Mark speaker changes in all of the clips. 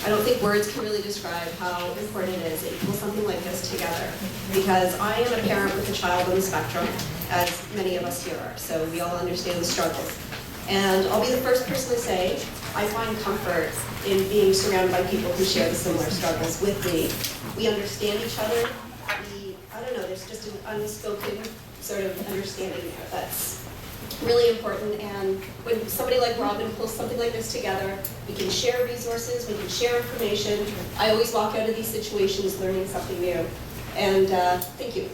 Speaker 1: I don't think words can really describe how important it is that you pull something like this together. Because I am a parent with a child on the spectrum, as many of us here are, so we all understand the struggles. And I'll be the first person to say, I find comfort in being surrounded by people who share the similar struggles with me. We understand each other. I don't know, there's just an unspoken sort of understanding there that's really important. And when somebody like Robin pulls something like this together, we can share resources, we can share information. I always walk out of these situations learning something new. And thank you.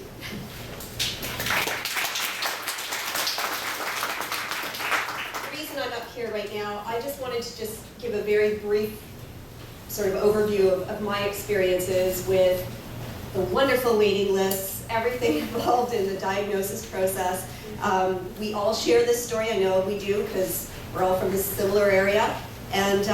Speaker 1: The reason I'm up here right now, I just wanted to just give a very brief sort of overview of my experiences with the wonderful waiting lists, everything involved in the diagnosis process. We all share this story, I know we do, because we're all from this similar area. And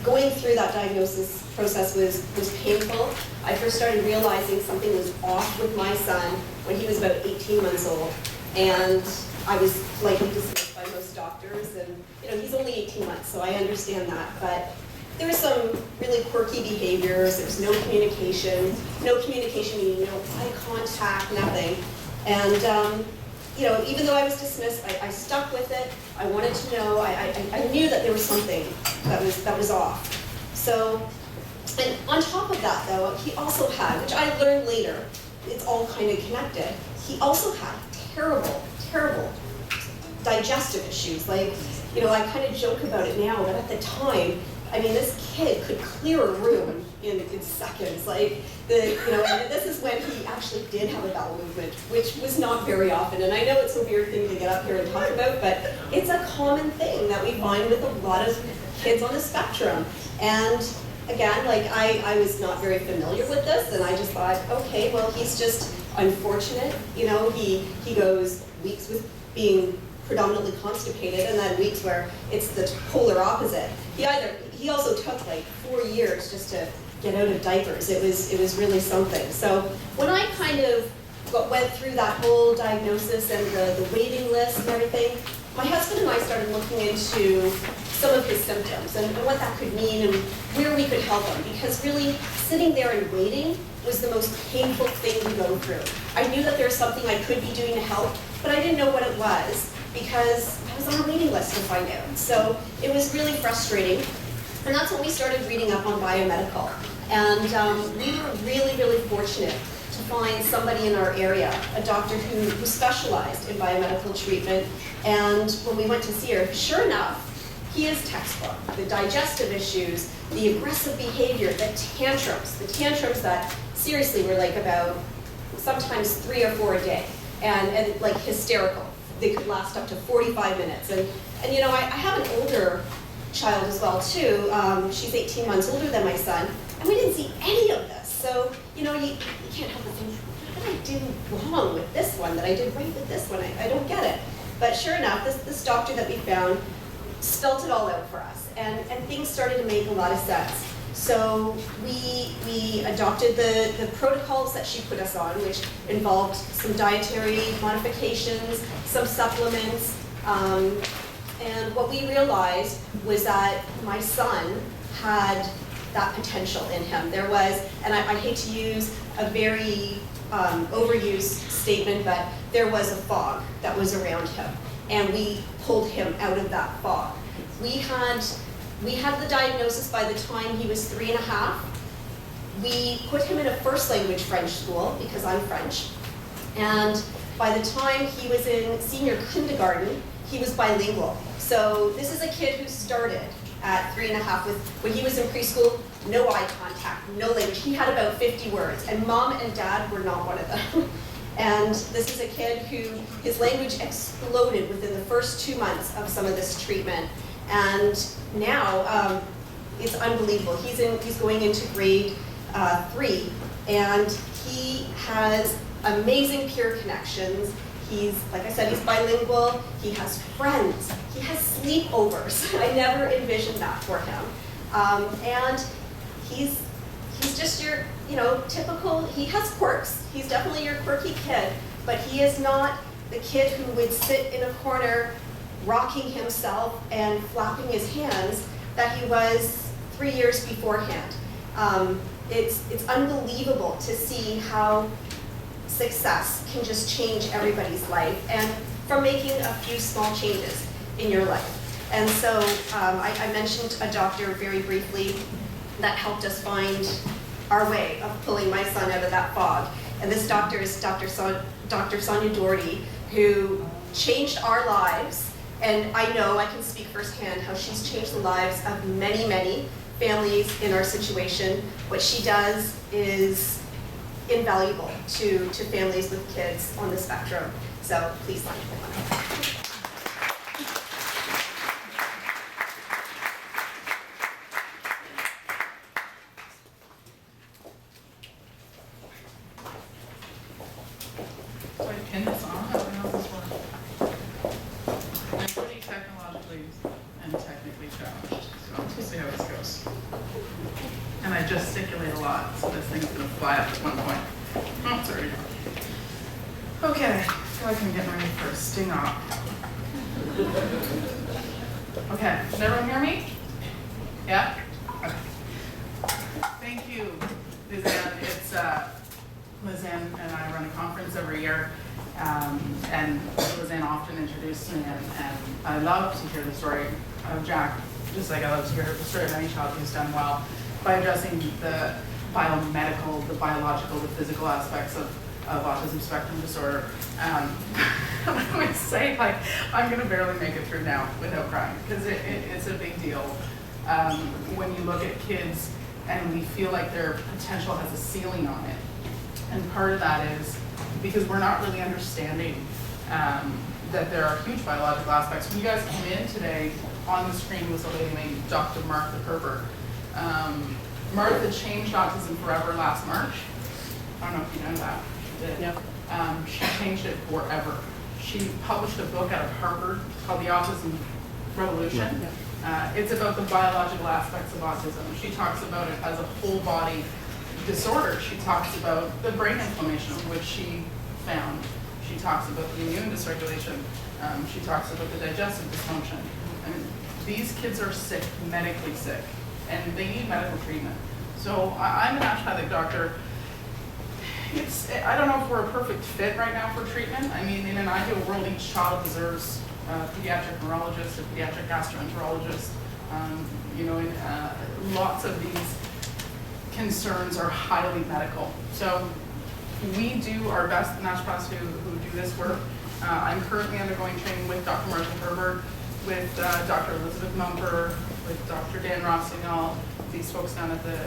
Speaker 1: going through that diagnosis process was painful. I first started realizing something was off with my son when he was about 18 months old. And I was likely dismissed by most doctors. And he's only 18 months, so I understand that. But there were some really quirky behaviors. There was no communication meaning no eye contact, nothing. And even though I was dismissed, I stuck with it. I wanted to know. I knew that there was something that was off. So, and on top of that, though, he also had, which I learned later, it's all kind of connected. He also had terrible digestive issues. Like, I kind of joke about it now, but at the time, I mean, this kid could clear a room in seconds. Like, and this is when he actually did have a bowel movement, which was not very often. And I know it's a weird thing to get up here and talk about, but it's a common thing that we find with a lot of kids on the spectrum. And again, like, I was not very familiar with this, and I just thought, okay, well, he's just unfortunate. He goes weeks with being predominantly constipated, and then weeks where it's the polar opposite. He also took like 4 years just to get out of diapers. It was really something. So when I kind of went through that whole diagnosis and the waiting list and everything, my husband and I started looking into some of his symptoms and what that could mean and where we could help him. Because really, sitting there and waiting was the most painful thing to go through. I knew that there was something I could be doing to help, but I didn't know what it was because I was on a waiting list to find out. So it was really frustrating. And that's when we started reading up on biomedical. And we were really fortunate to find somebody in our area, a doctor who specialized in biomedical treatment. And when we went to see her, sure enough, he is textbook. The digestive issues, the aggressive behavior, the tantrums that seriously were like about sometimes 3 or 4 a day, and like hysterical. They could last up to 45 minutes. And I have an older child as well too. She's 18 months older than my son, and we didn't see any of this. So you can't help but think, what did I do wrong with this one that I did right with this one? I don't get it. But sure enough, this doctor that we found spelled it all out for us, and things started to make a lot of sense. So we adopted the protocols that she put us on, which involved some dietary modifications, some supplements, and what we realized was that my son had that potential in him. There was, and I hate to use a very overused statement, but there was a fog that was around him, and we pulled him out of that fog. We had the diagnosis by the time he was 3 1/2. We put him in a first language French school because I'm French, and by the time he was in senior kindergarten, he was bilingual. So this is a kid who started at 3 1/2 with, when he was in preschool, no eye contact, no language. He had about 50 words, and mom and dad were not one of them. And this is a kid who, his language exploded within the first 2 months of some of this treatment. And now it's unbelievable. He's going into grade 3, and he has amazing peer connections. He's, like I said, he's bilingual. He has friends. He has sleepovers. I never envisioned that for him. And he's just your, typical. He has quirks. He's definitely your quirky kid, but he is not the kid who would sit in a corner rocking himself and flapping his hands that he was 3 years beforehand. It's unbelievable to see how success can just change everybody's life, and from making a few small changes in your life. And so I mentioned a doctor very briefly that helped us find our way of pulling my son out of that fog. And this doctor is Dr. Sonya Doherty, who changed our lives. And I know, I can speak firsthand, how she's changed the lives of many, many families in our situation. What she does is invaluable to families with kids on the spectrum. So please, Sonya, come on up.
Speaker 2: Pin this on? How does this work? I'm pretty technologically and technically challenged, so we'll see how this goes. And I gesticulate a lot, so this thing's gonna fly up at one point. Oh, it's already gone. Okay, I feel like I'm getting ready for a sting off. Okay, does everyone hear me? Yeah? Okay. Thank you, Lizanne. It's Lizanne and I run a conference every year, and Lizanne often introduced me, and I love to hear the story of Jack, just like I love to hear the story of any child who's done well by addressing the biomedical, the biological, the physical aspects of autism spectrum disorder. I would say, like, I'm gonna barely make it through now without crying, because it's a big deal when you look at kids and we feel like their potential has a ceiling on it. And part of that is because we're not really understanding that there are huge biological aspects. When you guys came in today, on the screen was a lady named Dr. Martha Herbert. Martha changed autism forever last March. I don't know if you know that. She did. Yep. She changed it forever. She published a book out of Harvard called The Autism Revolution. Yep. It's about the biological aspects of autism. She talks about it as a whole body disorder. She talks about the brain inflammation, which she found. She talks about the immune dysregulation. She talks about the digestive dysfunction. I mean, these kids are sick, medically sick, and they need medical treatment. So I'm an naturopathic doctor. I don't know if we're a perfect fit right now for treatment. I mean, in an ideal world, each child deserves a pediatric neurologist, a pediatric gastroenterologist. Lots of these concerns are highly medical. So we do our best, the naturopaths who do this work. I'm currently undergoing training with Dr. Martha Herbert, with Dr. Elizabeth Mumper, with Dr. Dan Rossignol, these folks down at the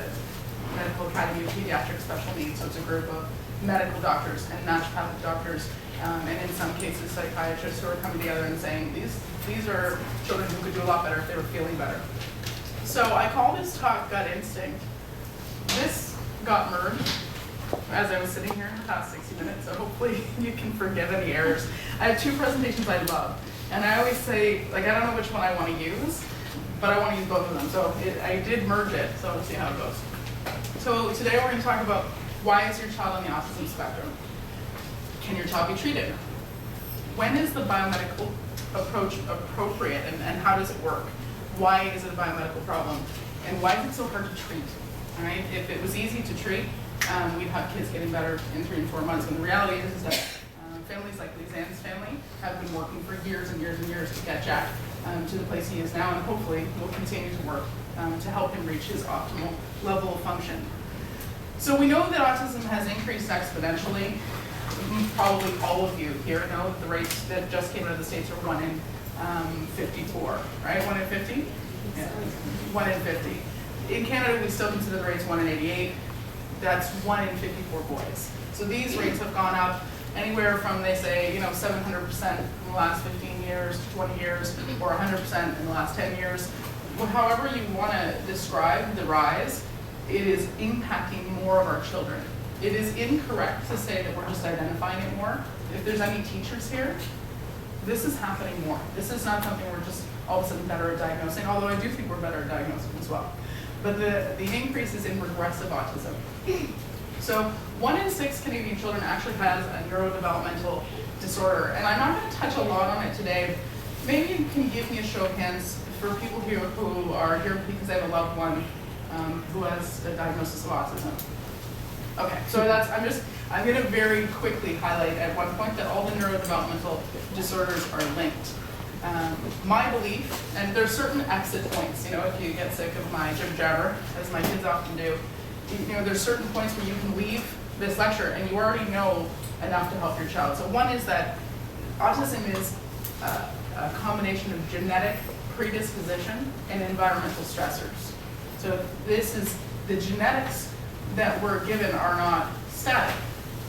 Speaker 2: Medical Academy of Pediatric Special Needs. So it's a group of medical doctors and naturopathic doctors, and in some cases psychiatrists who are coming together and saying, these are children who could do a lot better if they were feeling better. So I call this talk Gut Instinct. This got merged as I was sitting here in the past 60 minutes, so hopefully you can forgive any errors. I have two presentations I love, and I always say, like, I don't know which one I want to use, but I want to use both of them. So I did merge it, so we'll see how it goes. So today we're going to talk about, why is your child on the autism spectrum? Can your child be treated? When is the biomedical approach appropriate, and how does it work? Why is it a biomedical problem? And why is it so hard to treat? All right? If it was easy to treat, we'd have kids getting better in 3 and 4 months. And the reality is that families like Lizanne's family have been working for years and years and years to get Jack to the place he is now, and hopefully will continue to work to help him reach his optimal level of function. So we know that autism has increased exponentially. Probably all of you here know that the rates that just came out of the States are 1 in 54, right? 1 in 50? Yeah. 1 in 50. In Canada, we still consider the rates 1 in 88. That's 1 in 54 boys. So these rates have gone up anywhere from, they say, 700% in the last 15 years, 20 years, or 100% in the last 10 years. However you want to describe the rise, it is impacting more of our children. It is incorrect to say that we're just identifying it more. If there's any teachers here, this is happening more. This is not something we're just all of a sudden better at diagnosing, although I do think we're better at diagnosing as well. But the increase is in regressive autism. So 1 in 6 Canadian children actually has a neurodevelopmental disorder. And I'm not going to touch a lot on it today, maybe you can give me a show of hands for people here who are here because they have a loved one who has a diagnosis of autism. Okay, so I'm going to very quickly highlight at one point that all the neurodevelopmental disorders are linked. My belief, and there's certain exit points, if you get sick of my jib jabber, as my kids often do, there's certain points where you can leave this lecture and you already know enough to help your child. So one is that autism is a combination of genetic predisposition and environmental stressors. So this is the genetics that we're given are not static,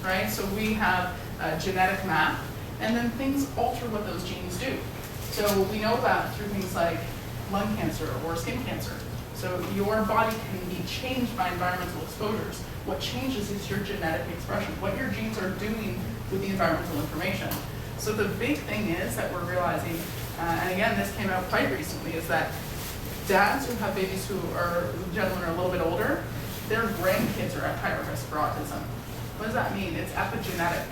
Speaker 2: right? So we have a genetic map, and then things alter what those genes do. So we know that through things like lung cancer or skin cancer. So your body can be changed by environmental exposures. What changes is your genetic expression, what your genes are doing with the environmental information. So the big thing is that we're realizing, and again, this came out quite recently, is that dads who have babies who are, gentlemen are a little bit older, their grandkids are at higher risk for autism. What does that mean? It's epigenetic.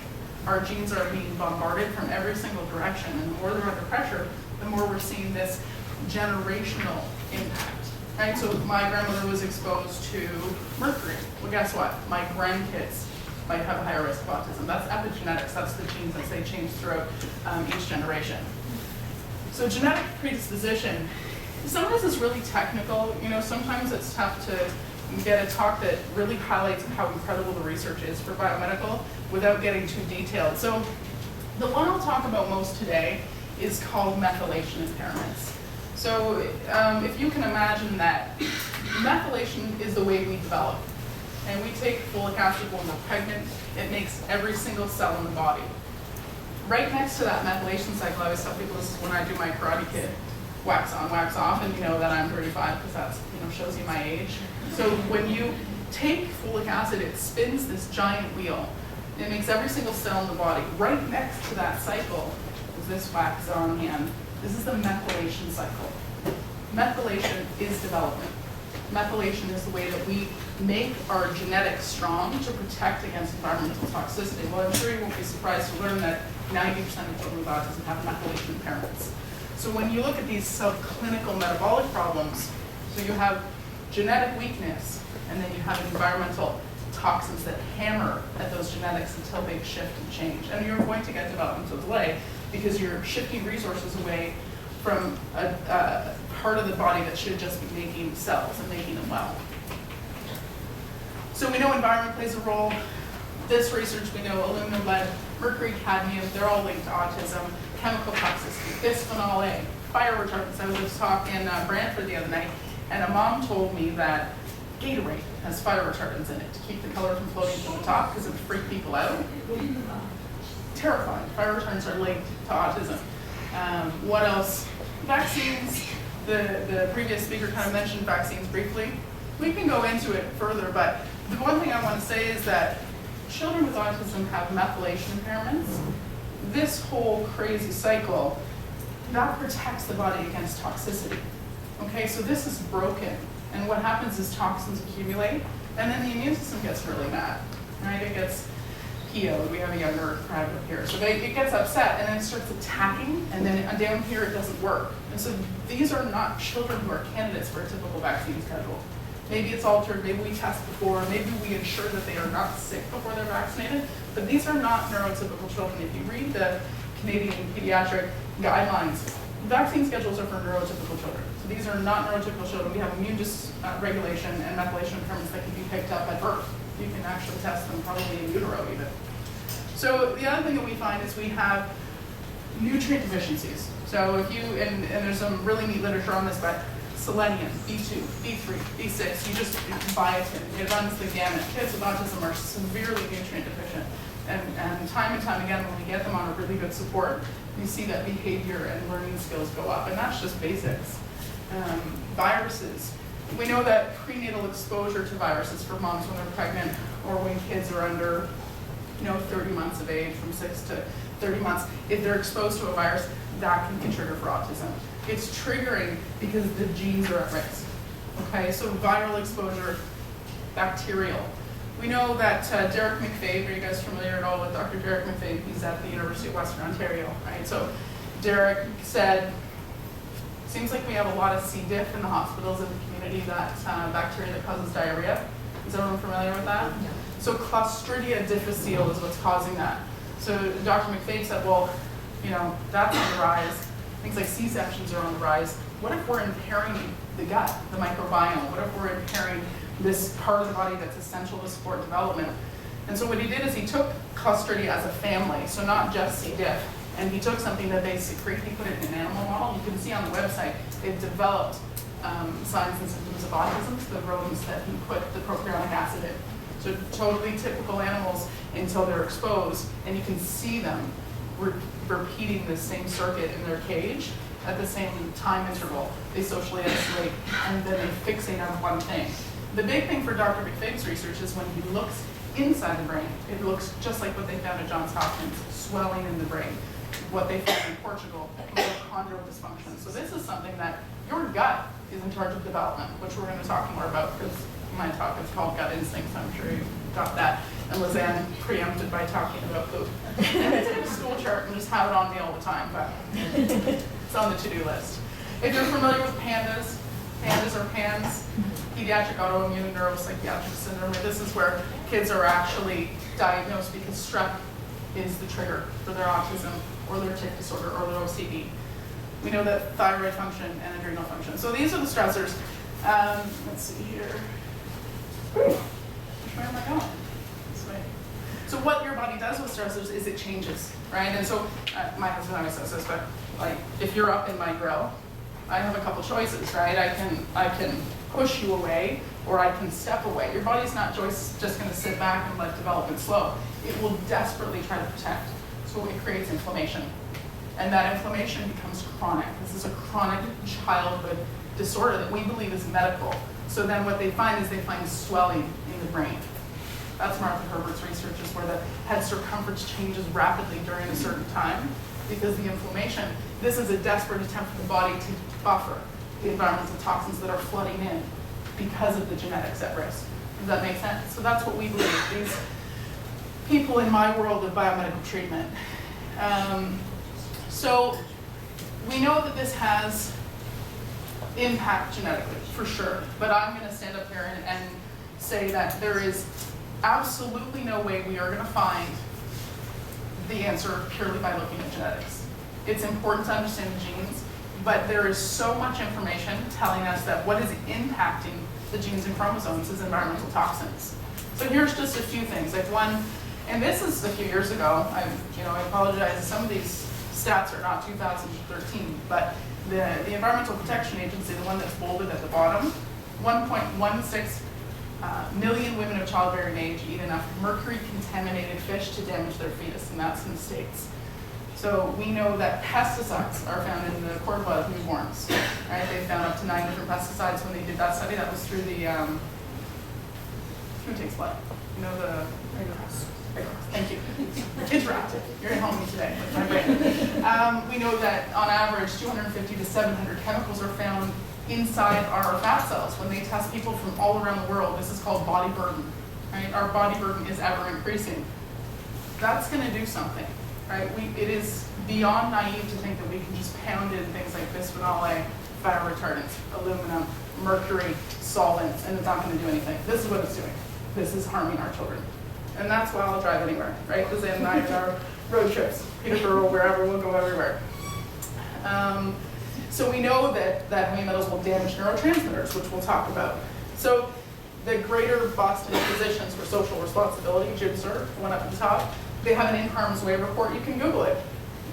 Speaker 2: Our genes are being bombarded from every single direction, and the more they're under pressure, the more we're seeing this generational impact. Right? So my grandmother was exposed to mercury. Well, guess what? My grandkids might have a higher risk of autism. That's epigenetics. That's the genes that they change throughout each generation. So genetic predisposition, sometimes it's really technical. Sometimes it's tough to get a talk that really highlights how incredible the research is for biomedical without getting too detailed. So the one I'll talk about most today is called methylation impairments. So if you can imagine that methylation is the way we develop. And we take folic acid when we're pregnant. It makes every single cell in the body. Right next to that methylation cycle, I always tell people this is when I do my Karate Kid wax on, wax off, and you know that I'm 35 because that shows you my age. So when you take folic acid, it spins this giant wheel. It makes every single cell in the body. Right next to that cycle is this wax on hand. This is the methylation cycle. Methylation is development. Methylation is the way that we make our genetics strong to protect against environmental toxicity. Well, I'm sure you won't be surprised to learn that 90% of children with autism have methylation impairments. So when you look at these subclinical metabolic problems, so you have genetic weakness, and then you have environmental toxins that hammer at those genetics until they shift and change. And you're going to get developmental delay because you're shifting resources away from a part of the body that should just be making cells and making them well. So we know environment plays a role. This research, we know aluminum, lead, mercury, cadmium, they're all linked to autism. Chemical toxicity, bisphenol A, fire retardants. I was at a talk in Brantford the other night, and a mom told me that Gatorade has fire retardants in it to keep the color from floating to the top because it would freak people out. Terrifying. Fire retardants are linked to autism. What else? Vaccines. The previous speaker kind of mentioned vaccines briefly. We can go into it further, but the one thing I want to say is that children with autism have methylation impairments. This whole crazy cycle, that protects the body against toxicity. Okay, so this is broken. And what happens is toxins accumulate, and then the immune system gets really mad, right? It gets PO'd. We have a younger crowd up here. So it gets upset, and then it starts attacking, and then down here it doesn't work. And so these are not children who are candidates for a typical vaccine schedule. Maybe it's altered, maybe we test before, maybe we ensure that they are not sick before they're vaccinated, but these are not neurotypical children. If you read the Canadian pediatric guidelines, vaccine schedules are for neurotypical children. So these are not neurotypical children. We have immune dysregulation and methylation impairments that can be picked up at birth. You can actually test them probably in utero even. So the other thing that we find is we have nutrient deficiencies. So if you, and there's some really neat literature on this, but selenium, B2, B3, B6, you just biotin, it runs the gamut. Kids with autism are severely nutrient deficient. And time again, when we get them on a really good support, you see that behavior and learning skills go up, and that's just basics. Viruses. We know that prenatal exposure to viruses for moms when they're pregnant or when kids are under 30 months of age, from 6 to 30 months, if they're exposed to a virus, that can be a trigger for autism. It's triggering because the genes are at risk. Okay, so viral exposure, bacterial. We know that Derek McFabe, are you guys familiar at all with Dr. Derek McFabe? He's at the University of Western Ontario, right? So Derek said, seems like we have a lot of C. diff in the hospitals in the community, that bacteria that causes diarrhea. Is everyone familiar with that?
Speaker 1: No.
Speaker 2: So Clostridia difficile is what's causing that. So Dr. McFabe said, well, you know, that's on the rise. Things like C-sections are on the rise. What if we're impairing the gut, the microbiome? What if we're impairing this part of the body that's essential to support development? And so what he did is he took Clostridia as a family, so not just C. diff, and he took something that they secrete, he put it in an animal model. You can see on the website, they've developed signs and symptoms of autism, the rodents that he put the propionic acid in. So totally typical animals until they're exposed, and you can see them repeating the same circuit in their cage at the same time interval. They socially isolate, and then they fixate on one thing. The big thing for Dr. McFabe's research is when he looks inside the brain, it looks just like what they found at Johns Hopkins, swelling in the brain. What they found in Portugal, mitochondrial dysfunction. So this is something that your gut is in charge of development, which we're going to talk more about because my talk is called Gut Instincts. I'm sure you got that. And Lizanne preempted by talking about poop. And I take a stool chart and just have it on me all the time, but it's on the to-do list. If you're familiar with pandas or PANS, pediatric autoimmune neuropsychiatric syndrome, this is where kids are actually diagnosed because strep is the trigger for their autism or their tic disorder or their OCD. We know that thyroid function and adrenal function. So these are the stressors. Let's see here. Where am I going? This way. So what your body does with stressors is it changes, right? And so my husband always says this, but like if you're up in my grill, I have a couple choices, right? I can push you away or I can step away. Your body's not just going to sit back and let development slow. It will desperately try to protect. So it creates inflammation. And that inflammation becomes chronic. This is a chronic childhood disorder that we believe is medical. So then what they find is they find swelling in the brain. That's Martha Herbert's research, is where the head circumference changes rapidly during a certain time because the inflammation, this is a desperate attempt for the body to buffer the environmental toxins that are flooding in because of the genetics at risk. Does that make sense? So that's what we believe. These people in my world of biomedical treatment. So we know that this has impact genetically, for sure. But I'm going to stand up here and say that there is absolutely no way we are going to find the answer purely by looking at genetics. It's important to understand the genes, but there is so much information telling us that what is impacting the genes and chromosomes is environmental toxins. So here's just a few things. Like one, and this is a few years ago. I apologize. Some of these stats are not 2013, but the Environmental Protection Agency, the one that's bolded at the bottom, 1.16 million women of childbearing age eat enough mercury-contaminated fish to damage their fetus, and that's in the States. So we know that pesticides are found in the cord blood of newborns. Right? They found up to 9 different pesticides when they did that study. That was through the who takes blood? You know, the Red Cross. Thank you. Interactive. You're gonna help me today with my brain. We know that on average 250 to 700 chemicals are found inside our fat cells when they test people from all around the world. This is called body burden. Right? Our body burden is ever increasing. That's going to do something. Right? It is beyond naive to think that we can just pound in things like bisphenol A, fire retardants, aluminum, mercury, solvents, and it's not going to do anything. This is what it's doing. This is harming our children. And that's why I'll drive anywhere, right? Lizanne and I, in our road trips, Peterborough, wherever, we'll go everywhere. So we know that heavy metals will damage neurotransmitters, which we'll talk about. So the Greater Boston Physicians for Social Responsibility, GIBSR, the one up at the top, they have an In Harm's Way report. You can Google it.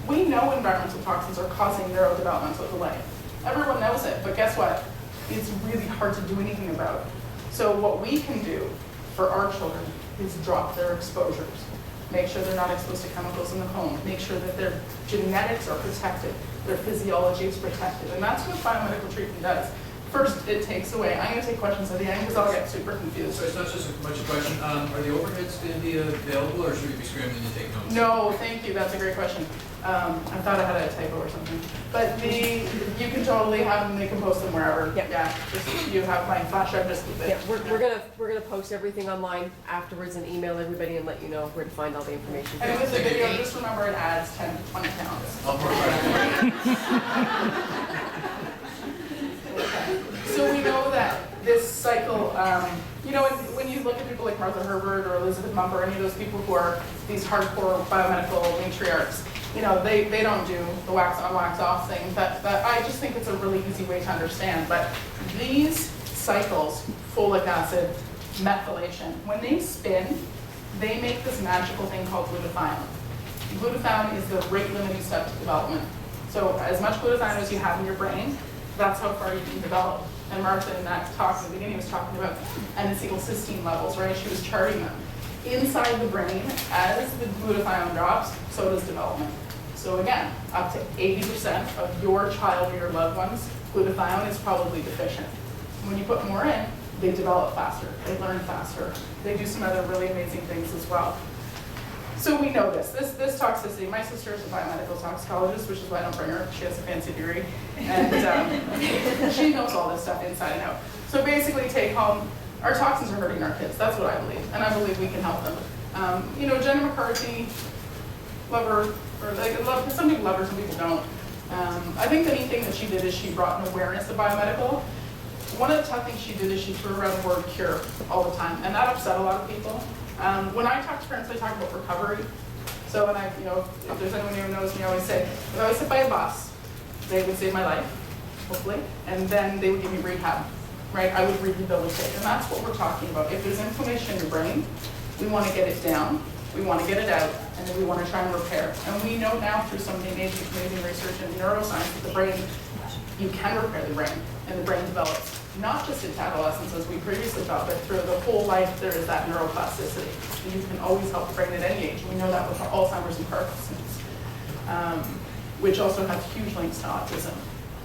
Speaker 2: We know environmental toxins are causing neurodevelopmental delay. Everyone knows it, but guess what? It's really hard to do anything about it. So what we can do for our children is drop their exposures. Make sure they're not exposed to chemicals in the home. Make sure that their genetics are protected. Their physiology is protected. And that's what biomedical treatment does. First, it takes away. I'm going to take questions at the end because I'll get super confused.
Speaker 3: So it's not just much a question. Are the overheads going to be available, or should we be scrambling to take notes?
Speaker 2: No, thank you. That's a great question. I thought I had a typo or something. But you can totally have them. They can post them wherever.
Speaker 4: Yep.
Speaker 2: Yeah. Just, you have my flash drive. Just keep it.
Speaker 4: Yeah, we're gonna post everything online afterwards and email everybody and let you know where to find all the information.
Speaker 2: And with the video, just remember it adds 10 to 20 pounds.
Speaker 3: I'll provide.
Speaker 2: So we know that this cycle, you know, when you look at people like Martha Herbert or Elizabeth Mumper, any of those people who are these hardcore biomedical matriarchs, you know, they don't do the wax on, wax off thing. But I just think it's a really easy way to understand. But these cycles, folic acid, methylation, when they spin, they make this magical thing called glutathione. Glutathione is the rate limiting step to development. So as much glutathione as you have in your brain, that's how far you can develop. And Martha in that talk in the beginning was talking about N-acetylcysteine levels, right? She was charting them. Inside the brain, as the glutathione drops, so does development. So again, up to 80% of your child or your loved one's glutathione is probably deficient. When you put more in, they develop faster, they learn faster. They do some other really amazing things as well. So we know this toxicity. My sister is a biomedical toxicologist, which is why I don't bring her. She has a fancy degree. And she knows all this stuff inside and out. So basically take home, our toxins are hurting our kids. That's what I believe. And I believe we can help them. You know, Jenna McCarthy, love her, or like, some people love her, some people don't. I think the neat thing that she did is she brought an awareness of biomedical. One of the tough things she did is she threw around the word cure all the time, and that upset a lot of people. When I talk to parents, I talk about recovery. So when you know, if there's anyone who knows me, I always say, if I was hit by a bus, they would save my life, hopefully, and then they would give me rehab, right? I would rehabilitate, and that's what we're talking about. If there's inflammation in your brain, we want to get it down, we want to get it out, and then we want to try and repair. And we know now through some of the amazing research in neuroscience that the brain, you can repair the brain, and the brain develops. Not just into adolescence, as we previously thought, but through the whole life, there is that neuroplasticity. And you can always help the brain at any age. We know that with Alzheimer's and Parkinson's, which also have huge links to autism.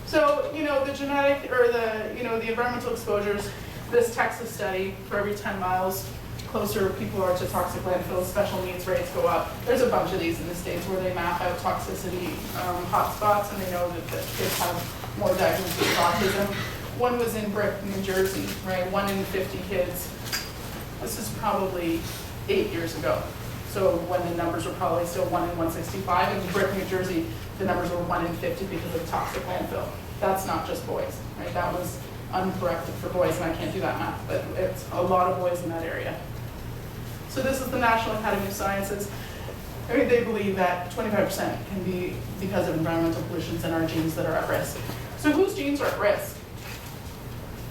Speaker 2: So, you know, the genetic, or the, you know, the environmental exposures, this Texas study, for every 10 miles closer people are to toxic landfills, special needs rates go up. There's a bunch of these in the States where they map out toxicity hotspots, and they know that kids have more diagnoses with autism. One was in Brick, New Jersey, right? 1 in 50 kids. This is probably 8 years ago. So when the numbers were probably still 1 in 165. In Brick, New Jersey, the numbers were 1 in 50 because of toxic landfill. That's not just boys, right? That was uncorrected for boys, and I can't do that math, but it's a lot of boys in that area. So this is the National Academy of Sciences. I mean, they believe that 25% can be because of environmental pollutions in our genes that are at risk. So whose genes are at risk?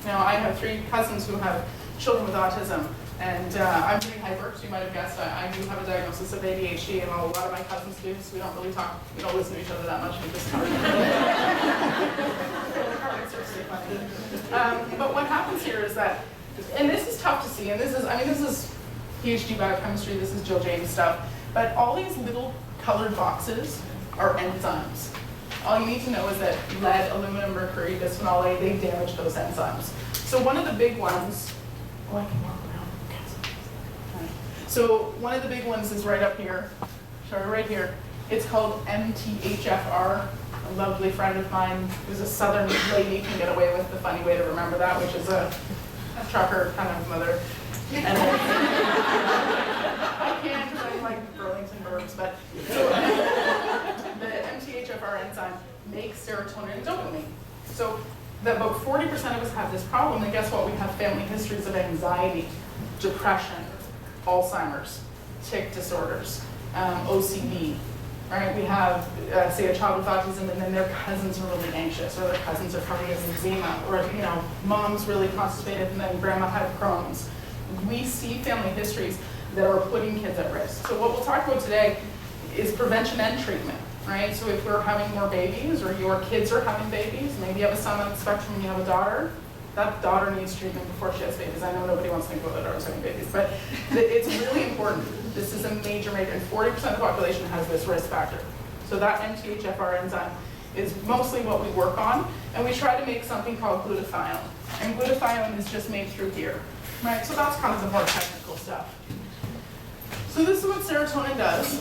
Speaker 2: Now, I have 3 cousins who have children with autism, and I'm pretty hyper, so you might have guessed I do have a diagnosis of ADHD, and a lot of my cousins do, so we don't really talk, we don't listen to each other that much, we just cover but what happens here is that, and this is tough to see, and this is PhD biochemistry, this is Jill James stuff, but all these little colored boxes are enzymes. All you need to know is that lead, aluminum, mercury, bisphenol A, they damage those enzymes. So one of the big ones, I can walk around. Okay. So one of the big ones is right up here, sorry, right here. It's called MTHFR. A lovely friend of mine who's a southern lady can get away with the funny way to remember that, which is a trucker kind of mother. And I can't because I like Burlington verbs, but so, the MTHFR enzyme makes serotonin and dopamine. So about 40% of us have this problem, and guess what? We have family histories of anxiety, depression, Alzheimer's, tic disorders, OCD, right? We have, say, a child with autism, and then their cousins are really anxious, or their cousins are covered in eczema, or, you know, mom's really constipated, and then grandma had Crohn's. We see family histories that are putting kids at risk. So what we'll talk about today is prevention and treatment, right? So if we're having more babies, or your kids are having babies, maybe you have a son on the spectrum and you have a daughter, that daughter needs treatment before she has babies. I know nobody wants to think about their daughters having babies, but it's really important. This is a major, and 40% of the population has this risk factor. So that MTHFR enzyme is mostly what we work on. and we try to make something called glutathione. And glutathione is just made through here, right? So that's kind of the more technical stuff. So this is what serotonin does.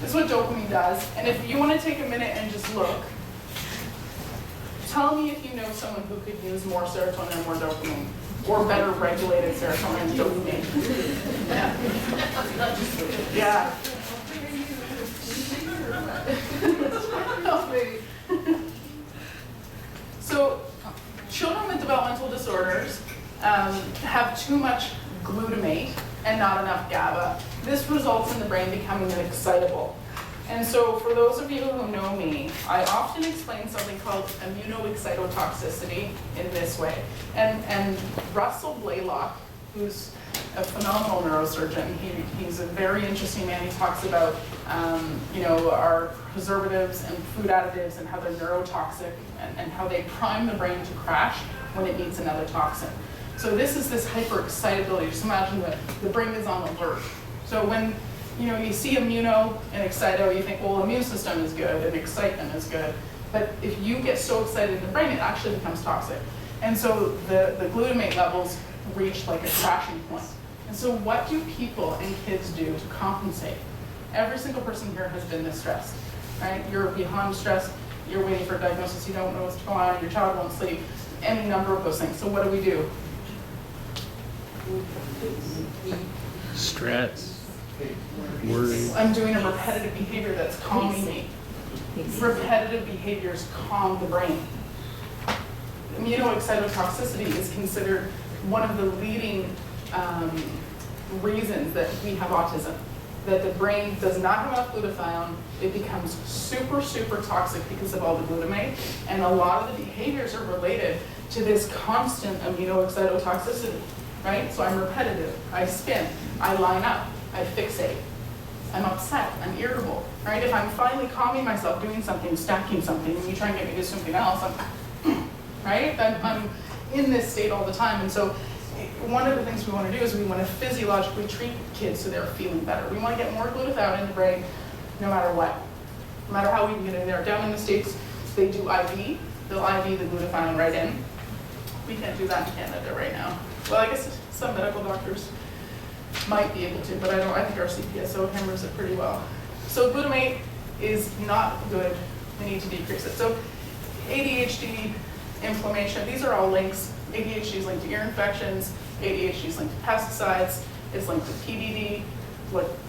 Speaker 2: This is what dopamine does. And if you want to take a minute and just look, tell me if you know someone who could use more serotonin and more dopamine, or better regulated serotonin and dopamine. Yeah. So children with developmental disorders have too much glutamate and not enough GABA. This results in the brain becoming excitable. And so for those of you who know me, I often explain something called immunoexcitotoxicity in this way. And Russell Blaylock, who's a phenomenal neurosurgeon, he's a very interesting man. He talks about our preservatives and food additives and how they're neurotoxic and how they prime the brain to crash when it meets another toxin. So this is this hyper-excitability. Just imagine that the brain is on alert. So when you see immuno and excito, you think, well, immune system is good and excitement is good. But if you get so excited in the brain, it actually becomes toxic. And so the glutamate levels reach like a crashing point. And so what do people and kids do to compensate? Every single person here has been this stressed, right? You're beyond stress, you're waiting for a diagnosis, you don't know what's going on, your child won't sleep, any number of those things. So what do?
Speaker 5: Stress, worry.
Speaker 2: I'm doing a repetitive behavior that's calming me. Repetitive behaviors calm the brain. Immunoexcitotoxicity is considered one of the leading reasons that we have autism. That the brain does not have enough glutathione, it becomes super, super toxic because of all the glutamate, and a lot of the behaviors are related to this constant immunoexcitotoxicity, right? So I'm repetitive, I spin, I line up, I fixate, I'm upset, I'm irritable, right? If I'm finally calming myself, doing something, stacking something, and you try and get me to do something else, right? I'm in this state all the time, and so one of the things we want to do is we want to physiologically treat kids so they're feeling better. We want to get more glutathione in the brain no matter what, no matter how we can get in there. Down in the States, they do IV. They'll IV the glutathione right in. We can't do that in Canada right now. Well, I guess some medical doctors might be able to, but I think our CPSO hammers it pretty well. So glutamate is not good. We need to decrease it. So ADHD, inflammation, these are all links. ADHD is linked to ear infections, ADHD is linked to pesticides, it's linked to PDD,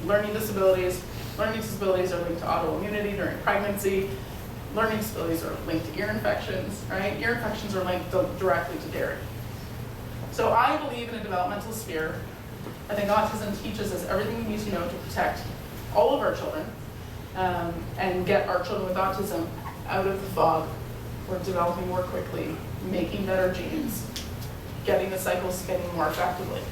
Speaker 2: learning disabilities. Learning disabilities are linked to autoimmunity during pregnancy. Learning disabilities are linked to ear infections, right? Ear infections are linked directly to dairy. So I believe in a developmental sphere. I think autism teaches us everything we need to know to protect all of our children and get our children with autism out of the fog. We're developing more quickly, making better genes, getting the cycle spinning more effectively.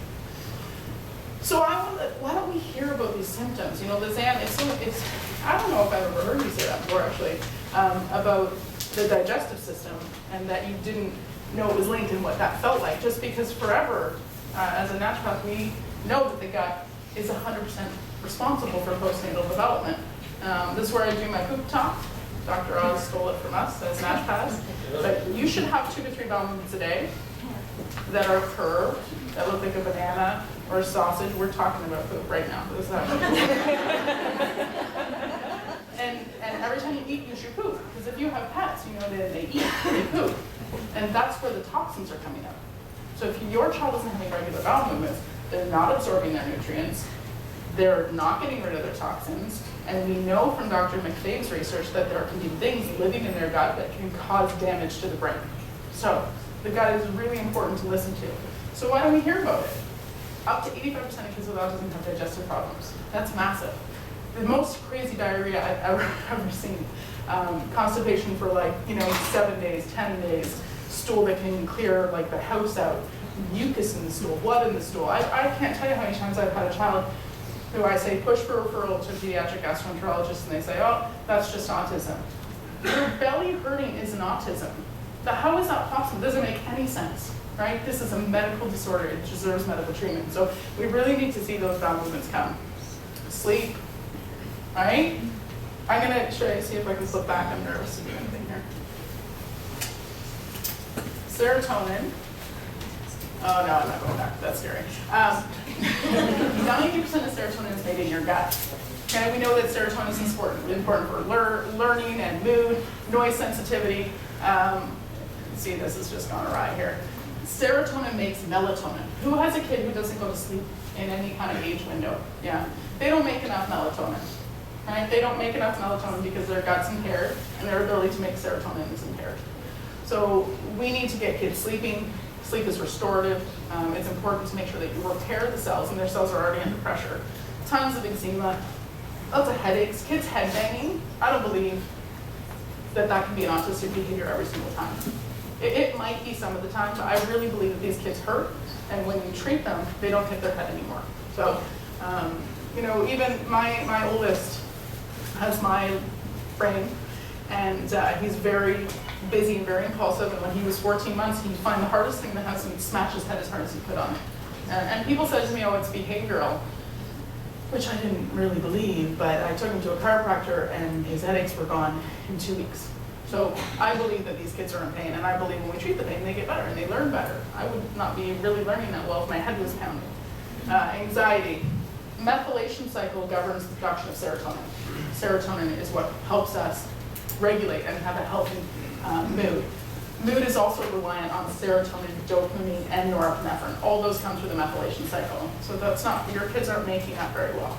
Speaker 2: So why don't we hear about these symptoms? You know, the Zan, I don't know if I've ever heard you say that before actually, about the digestive system and that you didn't know it was linked and what that felt like, just because forever, as a naturopath, we know that the gut is 100% responsible for postnatal development. This is where I do my poop talk. Dr. Oz stole it from us as naturopaths. But you should have 2 to 3 bowel movements a day that are curved, that look like a banana or a sausage. We're talking about poop right now. This is and every time you eat, you should poop. Because if you have pets, you know that they eat, they poop. And that's where the toxins are coming out. So if your child isn't having regular bowel movements, they're not absorbing their nutrients, they're not getting rid of their toxins, and we know from Dr. McFabe's research that there can be things living in their gut that can cause damage to the brain. So the gut is really important to listen to. So why don't we hear about it? Up to 85% of kids with autism have digestive problems. That's massive. The most crazy diarrhea I've ever seen. Constipation for 7 days, 10 days, stool that can clear like the house out, mucus in the stool, blood in the stool. I can't tell you how many times I've had a child who I say push for referral to a pediatric gastroenterologist and they say, oh, that's just autism. Your belly hurting is an autism. But how is that possible? It doesn't make any sense, right? This is a medical disorder. It deserves medical treatment. So we really need to see those bowel movements come. Sleep, right? I'm gonna try to see if I can flip back. I'm nervous to do anything here. serotonin. Oh no, I'm not going back. That's scary. 90% of serotonin is made in your gut. Okay, we know that serotonin is important for learning and mood, noise sensitivity. See, this has just gone awry here. Serotonin makes melatonin. Who has a kid who doesn't go to sleep in any kind of age window? Yeah, they don't make enough melatonin. Right? They don't make enough melatonin because their gut's impaired and their ability to make serotonin is impaired. So we need to get kids sleeping. Sleep is restorative. It's important to make sure that you repair the cells, and their cells are already under pressure. Tons of eczema, lots of headaches, kids head banging. I don't believe that can be an autistic behavior every single time. It might be some of the time, but I really believe that these kids hurt, and when you treat them, they don't hit their head anymore. So, even my oldest has my brain, and he's very busy and very impulsive, and when he was 14 months, he'd find the hardest thing in the house and he'd smash his head as hard as he could on it. And people said to me, oh, it's behavioral, which I didn't really believe, but I took him to a chiropractor and his headaches were gone in 2 weeks. So I believe that these kids are in pain, and I believe when we treat the pain, they get better and they learn better. I would not be really learning that well if my head was pounding. Anxiety. Methylation cycle governs the production of serotonin. Serotonin is what helps us regulate and have a healthy mood. Mood is also reliant on serotonin, dopamine, and norepinephrine. All those come through the methylation cycle. So your kids aren't making that very well.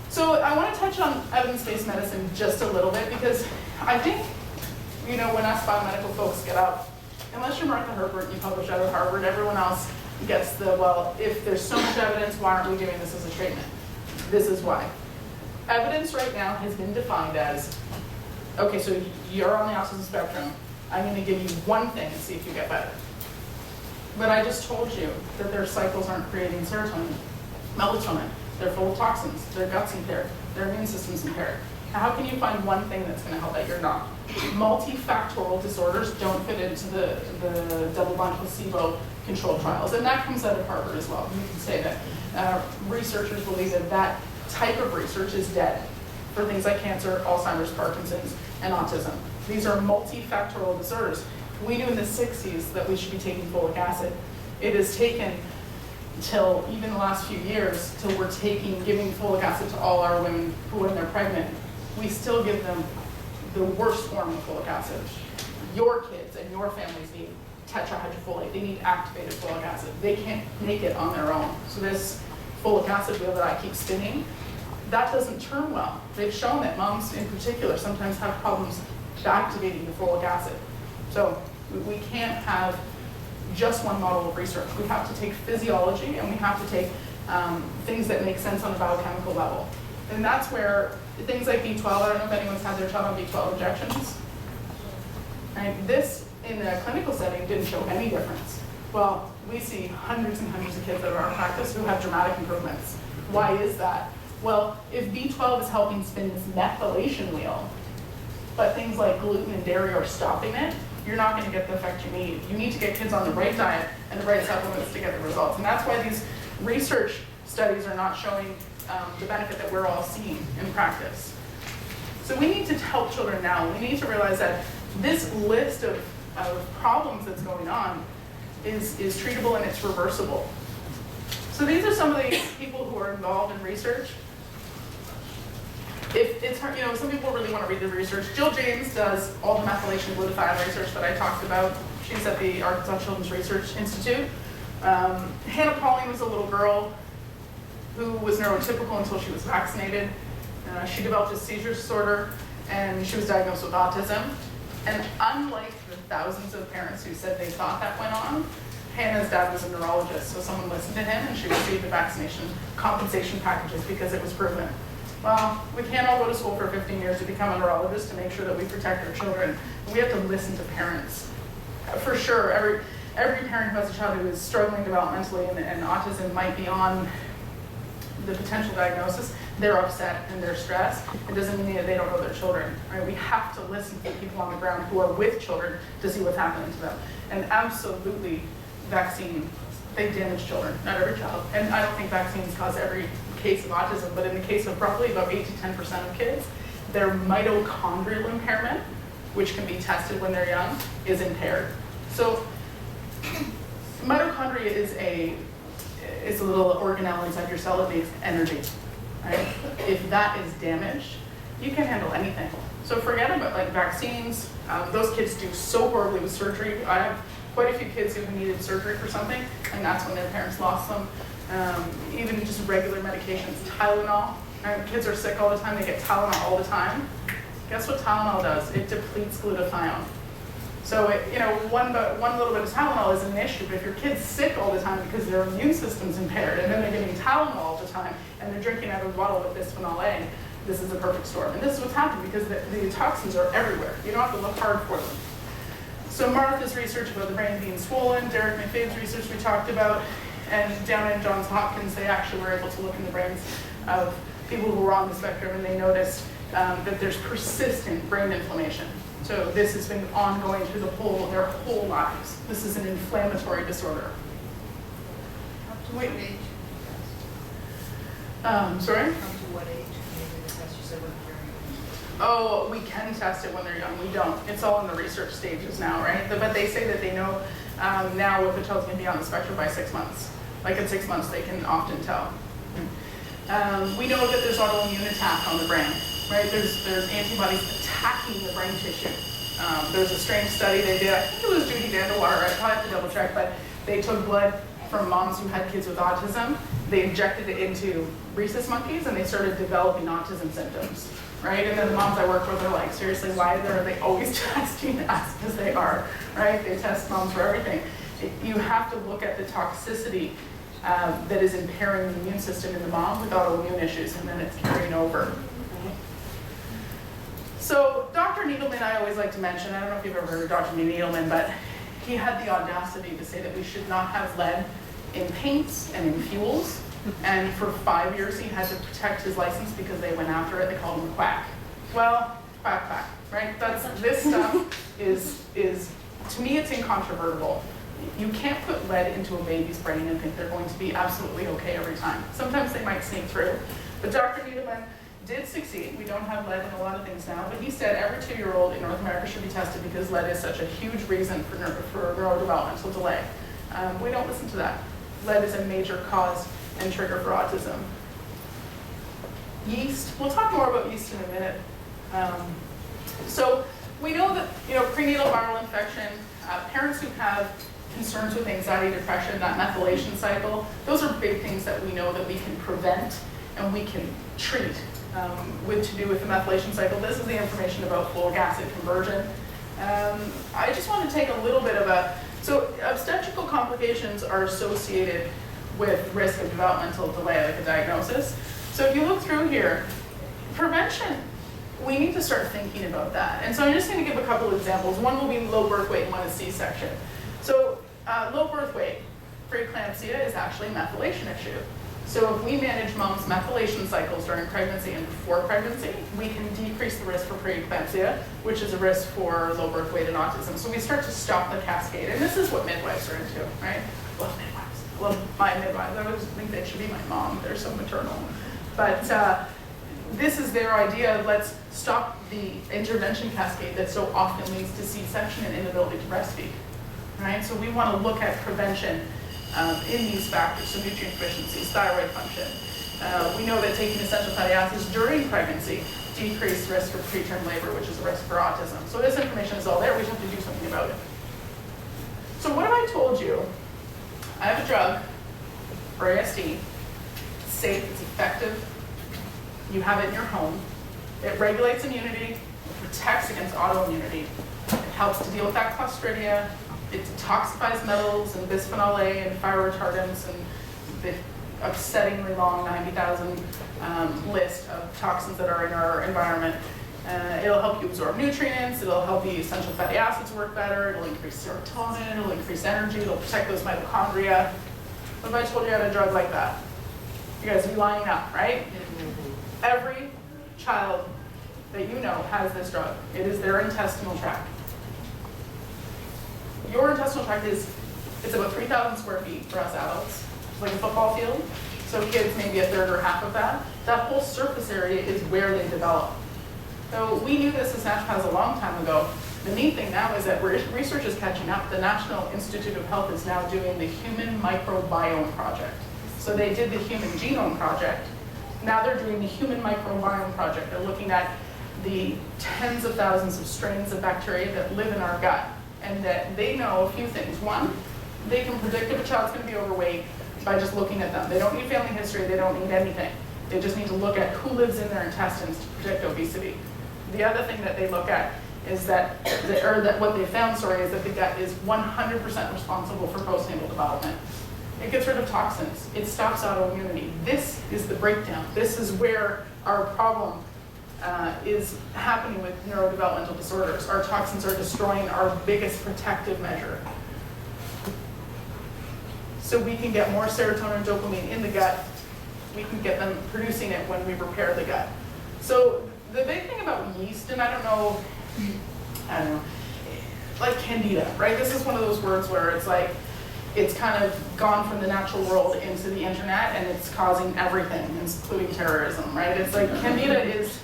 Speaker 2: So I want to touch on evidence-based medicine just a little bit, because I think, when us biomedical folks get up, unless you're Martha Herbert and you publish out of Harvard, everyone else gets well, if there's so much evidence, why aren't we doing this as a treatment? This is why. Evidence right now has been defined as, okay, so you're on the autism spectrum, I'm going to give you one thing and see if you get better. But I just told you that their cycles aren't creating serotonin, melatonin. They're full of toxins, their gut's impaired, their immune system's impaired. How can you find one thing that's going to help that you're not? Multifactorial disorders don't fit into the double-blind placebo controlled trials, and that comes out of Harvard as well. You can say that researchers believe that type of research is dead for things like cancer, Alzheimer's, Parkinson's, and autism. These are multifactorial disorders. We knew in the 60s that we should be taking folic acid. It has taken till even the last few years till we're giving folic acid to all our women who, when they're pregnant, we still give them the worst form of folic acid. Your kids and your families need tetrahydrofolate. They need activated folic acid. They can't make it on their own. So this folic acid wheel that I keep spinning, that doesn't turn well. They've shown that moms in particular sometimes have problems activating the folic acid. So we can't have just one model of research. We have to take physiology and we have to take things that make sense on a biochemical level. And that's where things like B12, I don't know if anyone's had their child on B12 injections. And this, in a clinical setting, didn't show any difference. Well, we see hundreds and hundreds of kids that are in our practice who have dramatic improvements. Why is that? Well, if B12 is helping spin this methylation wheel, but things like gluten and dairy are stopping it, you're not going to get the effect you need. You need to get kids on the right diet and the right supplements to get the results. And that's why these research studies are not showing the benefit that we're all seeing in practice. So we need to help children now. We need to realize that this list of problems that's going on is treatable and it's reversible. So these are some of the people who are involved in research. If it's hard, some people really want to read the research. Jill James does all the methylation glutathione research that I talked about. She's at the Arkansas Children's Research Institute. Hannah Pauling was a little girl who was neurotypical until she was vaccinated. She developed a seizure disorder and she was diagnosed with autism. And unlike the thousands of parents who said they thought that went on, Hannah's dad was a neurologist, so someone listened to him and she received the vaccination compensation packages because it was proven. Well, we can't all go to school for 15 years to become a neurologist to make sure that we protect our children. We have to listen to parents. For sure, every parent who has a child who is struggling developmentally and autism might be on the potential diagnosis, they're upset and they're stressed. It doesn't mean that they don't know their children. Right? We have to listen to the people on the ground who are with children to see what's happening to them. And absolutely, vaccines, they damage children, not every child. And I don't think vaccines cause every case of autism, but in the case of probably about 8 to 10% of kids, their mitochondrial impairment, which can be tested when they're young, is impaired. So mitochondria is a little organelle inside your cell that makes energy, right? If that is damaged, you can handle anything. So forget about like vaccines. Those kids do so horribly with surgery. I have quite a few kids who needed surgery for something, and that's when their parents lost them. Even just regular medications, Tylenol. Kids are sick all the time, they get Tylenol all the time. Guess what Tylenol does? It depletes glutathione. So one little bit of Tylenol isn't an issue, but if your kid's sick all the time because their immune system's impaired, and then they're getting Tylenol all the time, and they're drinking out of a bottle with bisphenol A, this is a perfect storm. And this is what's happening because the toxins are everywhere. You don't have to look hard for them. So Martha's research about the brain being swollen, Derek McFade's research we talked about, and down in Johns Hopkins, they actually were able to look in the brains of people who were on the spectrum, and they noticed that there's persistent brain inflammation. So this has been ongoing through their whole lives. This is an inflammatory disorder.
Speaker 6: Up to what age?
Speaker 2: Sorry?
Speaker 6: Up to what age? Maybe the test you said when they're young.
Speaker 2: Oh, we can test it when they're young. We don't. It's all in the research stages now, right? But they say that they know now if a child's going to be on the spectrum by 6 months. Like at 6 months, they can often tell. We know that there's autoimmune attack on the brain, right? There's antibodies attacking the brain tissue. There's a strange study they did. I think it was Judy Vanderwater. I probably have to double check, but they took blood from moms who had kids with autism. They injected it into rhesus monkeys, and they started developing autism symptoms, right? And then the moms I work with are like, seriously, why are they always testing us? Because they are, right? They test moms for everything. You have to look at the toxicity that is impairing the immune system in the mom with autoimmune issues, and then it's carrying over. So Dr. Needleman, I always like to mention, I don't know if you've ever heard of Dr. Needleman, but he had the audacity to say that we should not have lead in paints and in fuels. And for 5 years, he had to protect his license because they went after it. They called him a quack. Well, quack, quack, right? This stuff is, to me, it's incontrovertible. You can't put lead into a baby's brain and think they're going to be absolutely okay every time. Sometimes they might sneak through. But Dr. Needleman did succeed. We don't have lead in a lot of things now, but he said every 2-year-old in North America should be tested because lead is such a huge reason for neurodevelopmental delay. We don't listen to that. Lead is a major cause and trigger for autism. Yeast, we'll talk more about yeast in a minute. So we know that prenatal viral infection, parents who have concerns with anxiety, depression, that methylation cycle, those are big things that we know that we can prevent and we can treat to do with the methylation cycle. This is the information about folic acid conversion. I just want to take a little bit of so obstetrical complications are associated with risk of developmental delay, like a diagnosis. So if you look through here, prevention, we need to start thinking about that. And so I'm just going to give a couple of examples. One will be low birth weight and one is C-section. So low birth weight, preeclampsia is actually a methylation issue. So if we manage mom's methylation cycles during pregnancy and before pregnancy, we can decrease the risk for preeclampsia, which is a risk for low birth weight and autism. So we start to stop the cascade. And this is what midwives are into, right? Well, midwives. Well, my midwives, I always think they should be my mom. They're so maternal. But this is their idea of let's stop the intervention cascade that so often leads to C-section and inability to breastfeed, right? So we want to look at prevention in these factors, so nutrient deficiencies, thyroid function. We know that taking essential fatty acids during pregnancy decrease risk for preterm labor, which is a risk for autism. So this information is all there, we just have to do something about it. So what have I told you? I have a drug for ASD. It's safe, it's effective. You have it in your home. It regulates immunity, it protects against autoimmunity. It helps to deal with that Clostridia. It detoxifies metals and bisphenol A and fire retardants and the upsettingly long 90,000 list of toxins that are in our environment. It'll help you absorb nutrients, it'll help the essential fatty acids work better, it'll increase serotonin, it'll increase energy, it'll protect those mitochondria. What if I told you I had a drug like that? You guys would be lining up, right? Every child that you know has this drug. It is their intestinal tract. Your intestinal tract it's about 3,000 square feet for us adults. It's like a football field. So kids, maybe a third or half of that. That whole surface area is where they develop. So we knew this as naturopaths a long time ago, The neat thing now is that research is catching up. The National Institute of Health is now doing the Human Microbiome Project. So they did the Human Genome Project. Now they're doing the Human Microbiome Project. They're looking at the tens of thousands of strains of bacteria that live in our gut, and that they know a few things. One, they can predict if a child's going to be overweight by just looking at them. They don't need family history, they don't need anything. They just need to look at who lives in their intestines to predict obesity. The other thing that they look at is that what they found, is that the gut is 100% responsible for postnatal development. It gets rid of toxins. It stops autoimmunity. This is the breakdown. This is where our problem is happening with neurodevelopmental disorders. Our toxins are destroying our biggest protective measure. So we can get more serotonin and dopamine in the gut. We can get them producing it when we repair the gut. So the big thing about yeast, and I don't know, like candida, right? This is one of those words where it's like, it's kind of gone from the natural world into the internet, and it's causing everything, including terrorism, right? It's like candida is,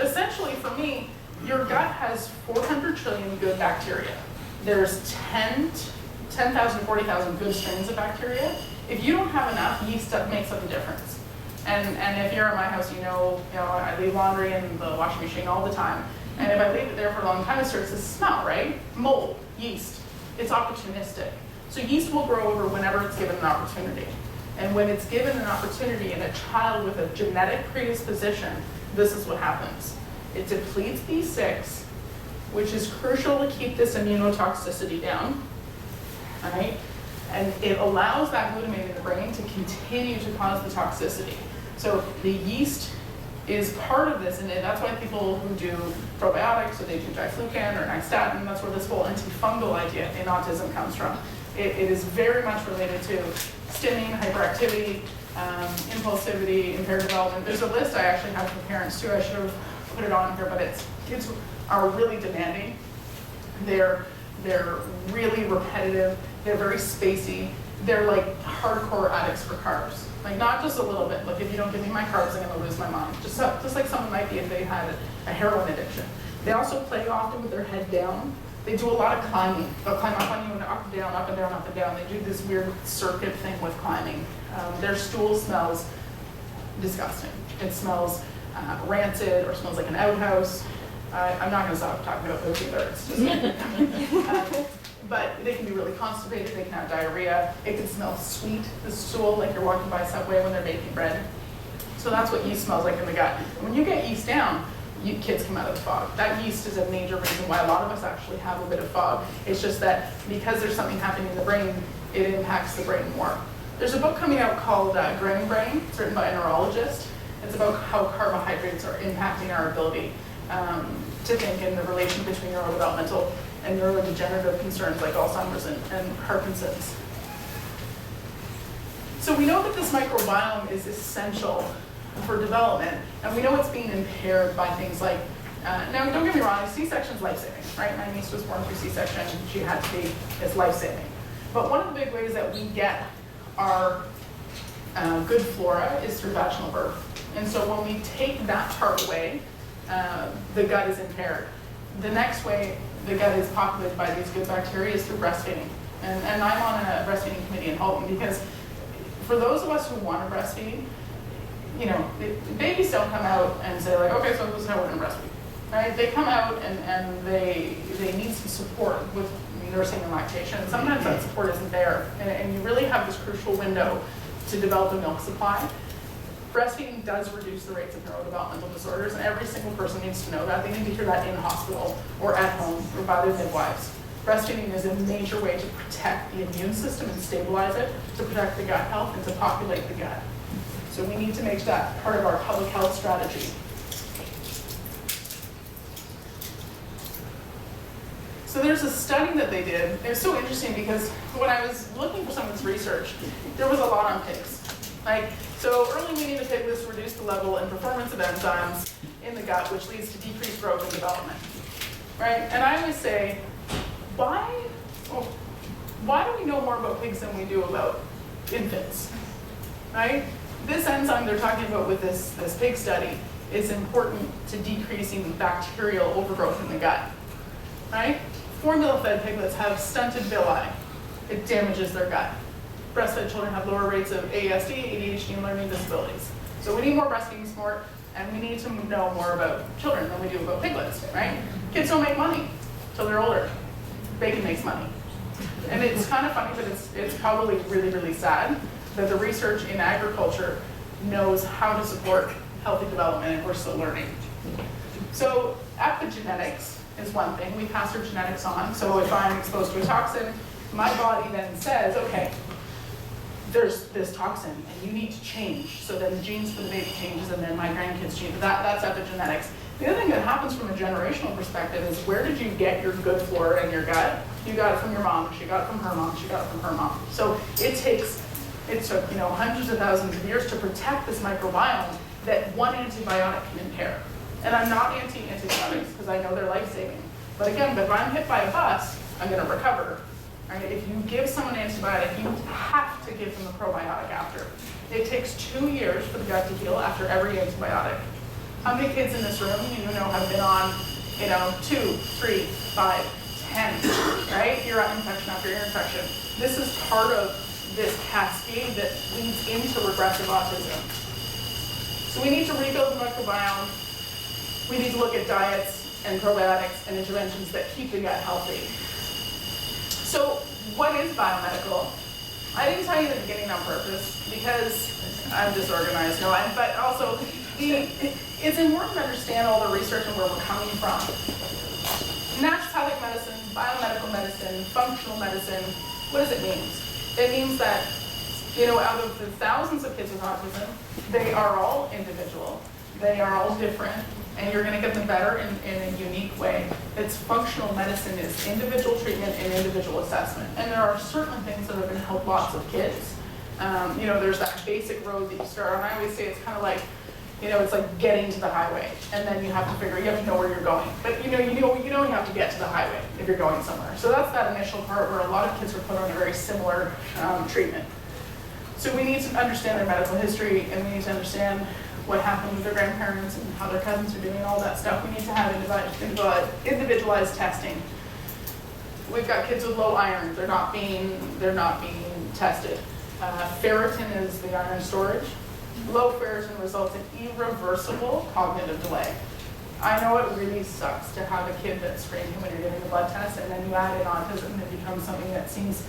Speaker 2: essentially for me, your gut has 400 trillion good bacteria. There's 10,000, 40,000 good strains of bacteria. If you don't have enough, yeast makes up the difference. And if you're at my house, you know, I leave laundry in the washing machine all the time. And if I leave it there for a long time, it starts to smell, right? Mold, yeast, it's opportunistic. So yeast will grow over whenever it's given an opportunity. And when it's given an opportunity in a child with a genetic predisposition, this is what happens. It depletes B6, which is crucial to keep this immunotoxicity down, all right? And it allows that glutamate in the brain to continue to cause the toxicity. So the yeast is part of this, and that's why people who do probiotics, so they do diflucan or nystatin, that's where this whole antifungal idea in autism comes from. It is very much related to stimming, hyperactivity, impulsivity, impaired development. There's a list I actually have for parents too. I should have put it on here, but it's kids are really demanding. They're really repetitive. They're very spacey. They're like hardcore addicts for carbs. Like not just a little bit. Like if you don't give me my carbs, I'm gonna lose my mind. Just like someone might be if they had a heroin addiction. They also play often with their head down. They do a lot of climbing. They'll climb up on you and up and down, up and down, up and down. They do this weird circuit thing with climbing. Their stool smells disgusting. It smells rancid or smells like an outhouse. I'm not going to stop talking about those either. It's just but they can be really constipated. They can have diarrhea. It can smell sweet, the stool, like you're walking by Subway when they're baking bread. So that's what yeast smells like in the gut. And when you get yeast down, kids come out of the fog. That yeast is a major reason why a lot of us actually have a bit of fog. It's just that because there's something happening in the brain, it impacts the brain more. There's a book coming out called Grim Brain. It's written by a neurologist. It's about how carbohydrates are impacting our ability to think in the relation between neurodevelopmental and neurodegenerative concerns like Alzheimer's and Parkinson's. So we know that this microbiome is essential for development, and we know it's being impaired by things like, now don't get me wrong, C-section's life-saving, right? My niece was born through C-section, she had to be, it's life-saving. But one of the big ways that we get our good flora is through vaginal birth. And so when we take that part away, the gut is impaired. The next way the gut is populated by these good bacteria is through breastfeeding. And I'm on a breastfeeding committee in Halton because for those of us who want to breastfeed, you know, babies don't come out and say like, okay, so this is how we're going to breastfeed, right? They come out and they need some support with nursing and lactation. Sometimes that support isn't there, and you really have this crucial window to develop a milk supply. Breastfeeding does reduce the rates of neurodevelopmental disorders, and every single person needs to know that. They need to hear that in hospital or at home or by their midwives. Breastfeeding is a major way to protect the immune system and stabilize it, to protect the gut health and to populate the gut. So we need to make that part of our public health strategy. So there's a study that they did. It was so interesting because when I was looking for some of this research, there was a lot on pigs. Like, so early weaning the pig was reduced the level and performance of enzymes in the gut, which leads to decreased growth and development, right? And I always say, why do we know more about pigs than we do about infants, right? This enzyme they're talking about with this pig study is important to decreasing bacterial overgrowth in the gut. right? Formula-fed piglets have stunted villi. It damages their gut. Breastfed children have lower rates of ASD, ADHD, and learning disabilities. So we need more breastfeeding support, and we need to know more about children than we do about piglets, right? Kids don't make money till they're older. Bacon makes money. And it's kind of funny, but it's probably really, really sad that the research in agriculture knows how to support healthy development, and we're still learning. So epigenetics is one thing. We pass our genetics on. So if I'm exposed to a toxin, my body then says, okay, there's this toxin and you need to change. So then the genes for the baby changes and then my grandkids change. That's epigenetics. The other thing that happens from a generational perspective is, where did you get your good flora in your gut? You got it from your mom, she got it from her mom, she got it from her mom. So it took hundreds of thousands of years to protect this microbiome that one antibiotic can impair. And I'm not anti-antibiotics because I know they're life-saving. But again, if I'm hit by a bus, I'm going to recover. Right? If you give someone an antibiotic, you have to give them a probiotic after. It takes 2 years for the gut to heal after every antibiotic. How many kids in this room have been on 2, 3, 5, 10, right? Ear infection after ear infection. This is part of this cascade that leads into regressive autism. So we need to rebuild the microbiome. We need to look at diets and probiotics and interventions that keep the gut healthy. So what is biomedical? I didn't tell you in the beginning on purpose because I'm disorganized, but also it's important to understand all the research and where we're coming from. Naturopathic medicine, biomedical medicine, functional medicine, what does it mean? It means that, out of the thousands of kids with autism, they are all individual, they are all different, and you're going to get them better in a unique way. It's functional medicine is individual treatment and individual assessment. And there are certain things that are going to help lots of kids. There's that basic road that you start on. I always say it's kind of like, it's like getting to the highway, and then you have to know where you're going. But you have to get to the highway if you're going somewhere. So that's that initial part where a lot of kids are put on a very similar treatment. So we need to understand their medical history, and we need to understand what happened with their grandparents and how their cousins are doing, all that stuff. We need to have individualized testing. We've got kids with low iron. They're not being tested. Ferritin is the iron storage. Low ferritin results in irreversible cognitive delay. I know it really sucks to have a kid that's screened when you're getting a blood test, and then you add in autism, and it becomes something that seems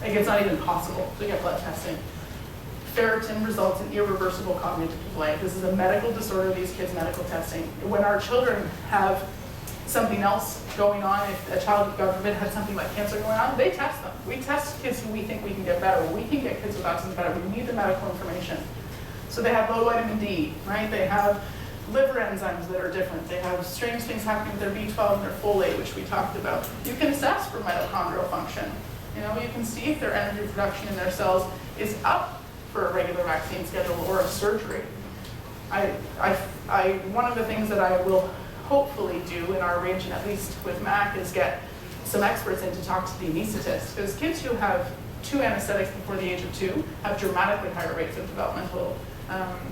Speaker 2: like it's not even possible to get blood testing. Ferritin results in irreversible cognitive delay. This is a medical disorder, these kids' medical testing. When our children have something else going on, if a child, God forbid, had something like cancer going on, they test them. We test kids who we think we can get better. We can get kids with autism better. We need the medical information. So they have low vitamin D, right? They have liver enzymes that are different. They have strange things happening with their B12 and their folate, which we talked about. You can assess for mitochondrial function. You can see if their energy production in their cells is up for a regular vaccine schedule or a surgery. One of the things that I will hopefully do in our region, at least with MAC, is get some experts into toxicity anesthetists, because kids who have 2 anesthetics before the age of 2 have dramatically higher rates of developmental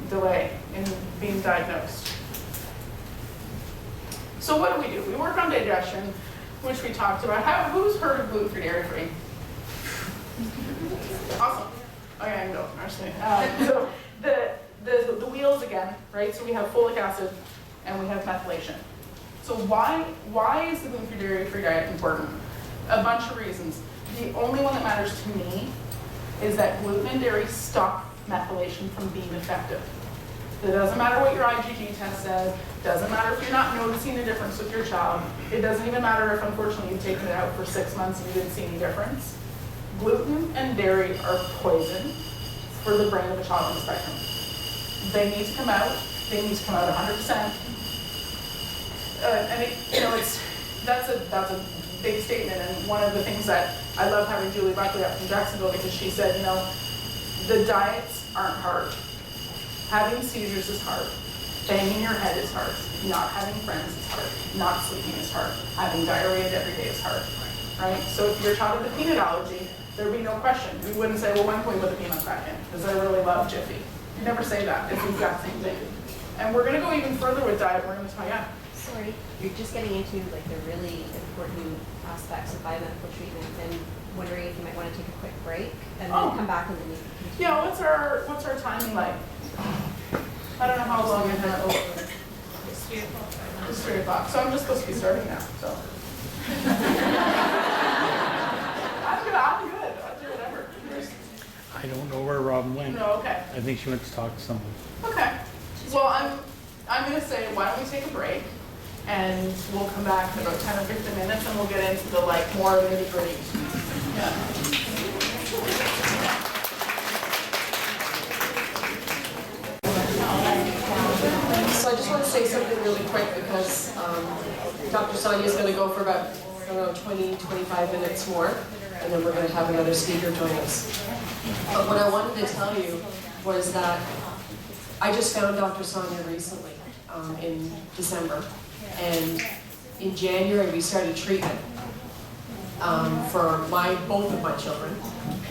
Speaker 2: delay in being diagnosed. So what do? We work on digestion, which we talked about. Who's heard of gluten-free, dairy-free? Awesome. Okay, I can go, actually. So the wheels again, right? So we have folic acid and we have methylation. So why is the gluten-free, dairy-free diet important? A bunch of reasons. The only one that matters to me is that gluten and dairy stop methylation from being effective. It doesn't matter what your IgG test says. Doesn't matter if you're not noticing a difference with your child. It doesn't even matter if, unfortunately, you've taken it out for 6 months and you didn't see any difference. Gluten and dairy are poison for the brain of a child on the spectrum. They need to come out. They need to come out 100%. That's a big statement. And one of the things that I love having Julie Buckley up from Jacksonville, because she said, the diets aren't hard. Having seizures is hard. Banging your head is hard. Not having friends is hard. Not sleeping is hard. Having diarrhea every day is hard. Right? So if your child had a peanut allergy, there'd be no question. We wouldn't say, well, when can we put the peanuts back in? Because I really love Jiffy. You never say that. It's the exact same thing. And we're going to go even further with diet. We're going to tell you,
Speaker 1: Sorry, you're just getting into like the really important aspects of biomedical treatment and wondering if you might want to take a quick break and then
Speaker 2: Oh.
Speaker 1: come back and then you can continue.
Speaker 2: Yeah, what's our timing like? I don't know how long it has over.
Speaker 6: It's 3 o'clock.
Speaker 2: It's 3 o'clock, so I'm just supposed to be starting now, so. I'm good, I'll do whatever.
Speaker 5: I don't know where Robin went.
Speaker 2: No, okay.
Speaker 5: I think she went to talk to someone.
Speaker 2: Okay, well, I'm gonna say, why don't we take a break? And we'll come back in about 10 or 15 minutes and we'll get into the like more nitty gritty. Yeah.
Speaker 4: So I just want to say something really quick because Dr. Sonya is going to go for about, I don't know, 20, 25 minutes more, and then we're going to have another speaker join us. But what I wanted to tell you was that I just found Dr. Sonya recently in December, and in January we started treatment for both of my children.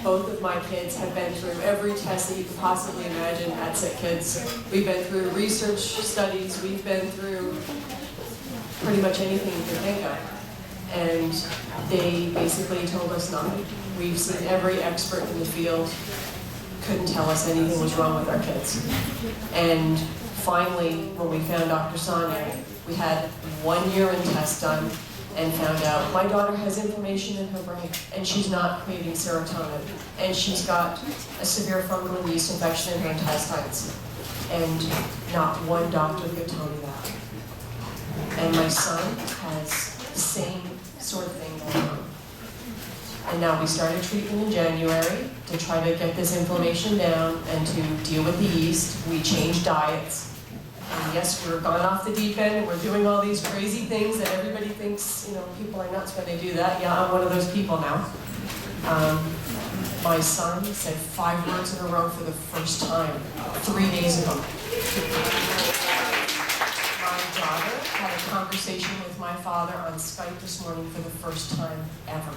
Speaker 4: Both of my kids have been through every test that you could possibly imagine at Sick Kids. We've been through research studies, we've been through pretty much anything you can think of. And they basically told us nothing. We've seen every expert in the field, couldn't tell us anything was wrong with our kids. And finally, when we found Dr. Sonya, we had 1 urine test done and found out my daughter has inflammation in her brain and she's not creating serotonin and she's got a severe fungal and yeast infection in her intestines. And not one doctor could tell me that. And my son has the same sort of thing going on. And now we started treatment in January to try to get this inflammation down and to deal with the yeast. We changed diets. And yes, we're gone off the deep end and we're doing all these crazy things that everybody thinks, you know, people are nuts when they do that. Yeah, I'm one of those people now. My son said 5 words in a row for the first time 3 days ago. My daughter had a conversation with my father on Skype this morning for the first time ever.